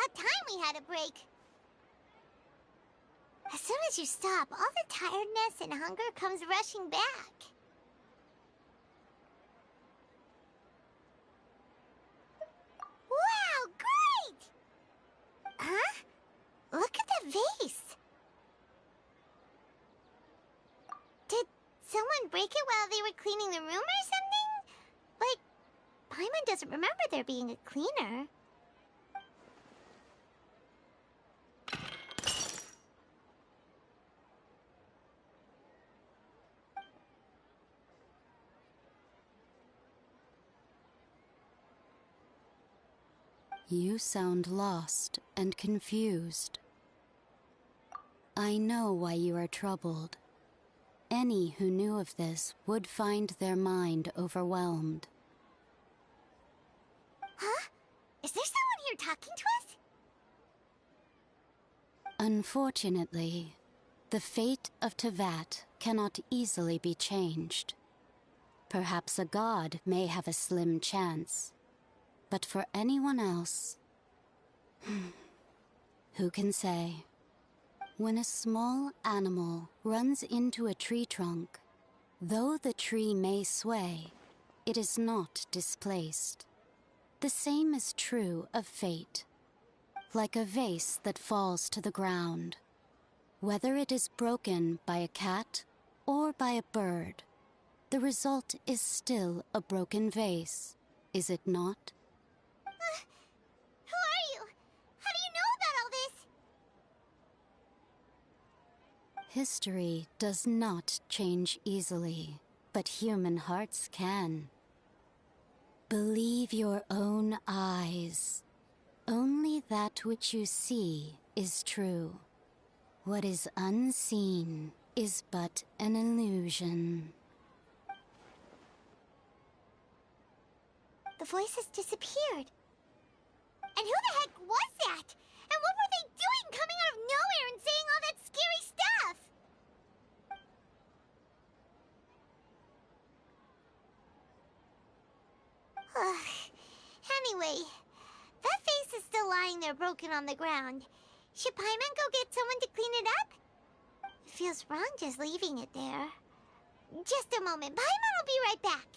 about time we had a break. As soon as you stop, all the tiredness and hunger comes rushing back. Wow, great! Huh? Look at the vase. Did someone break it while they were cleaning the room or something? Like, Paimon doesn't remember there being a cleaner. You sound lost and confused. I know why you are troubled. Any who knew of this would find their mind overwhelmed. Huh? Is there someone here talking to us? Unfortunately, the fate of Tevat cannot easily be changed. Perhaps a god may have a slim chance, but for anyone else, who can say? When a small animal runs into a tree trunk, though the tree may sway, it is not displaced. The same is true of fate. Like a vase that falls to the ground. Whether it is broken by a cat or by a bird, the result is still a broken vase, is it not? Who are you? How do you know about all this? History does not change easily, but human hearts can. Believe your own eyes. Only that which you see is true. What is unseen is but an illusion. The voices disappeared. And who the heck was that? And what were they doing coming out of nowhere and saying all that scary stuff? Anyway, that face is still lying there broken on the ground. Should Paimon go get someone to clean it up? It feels wrong just leaving it there. Just a moment. Paimon will be right back.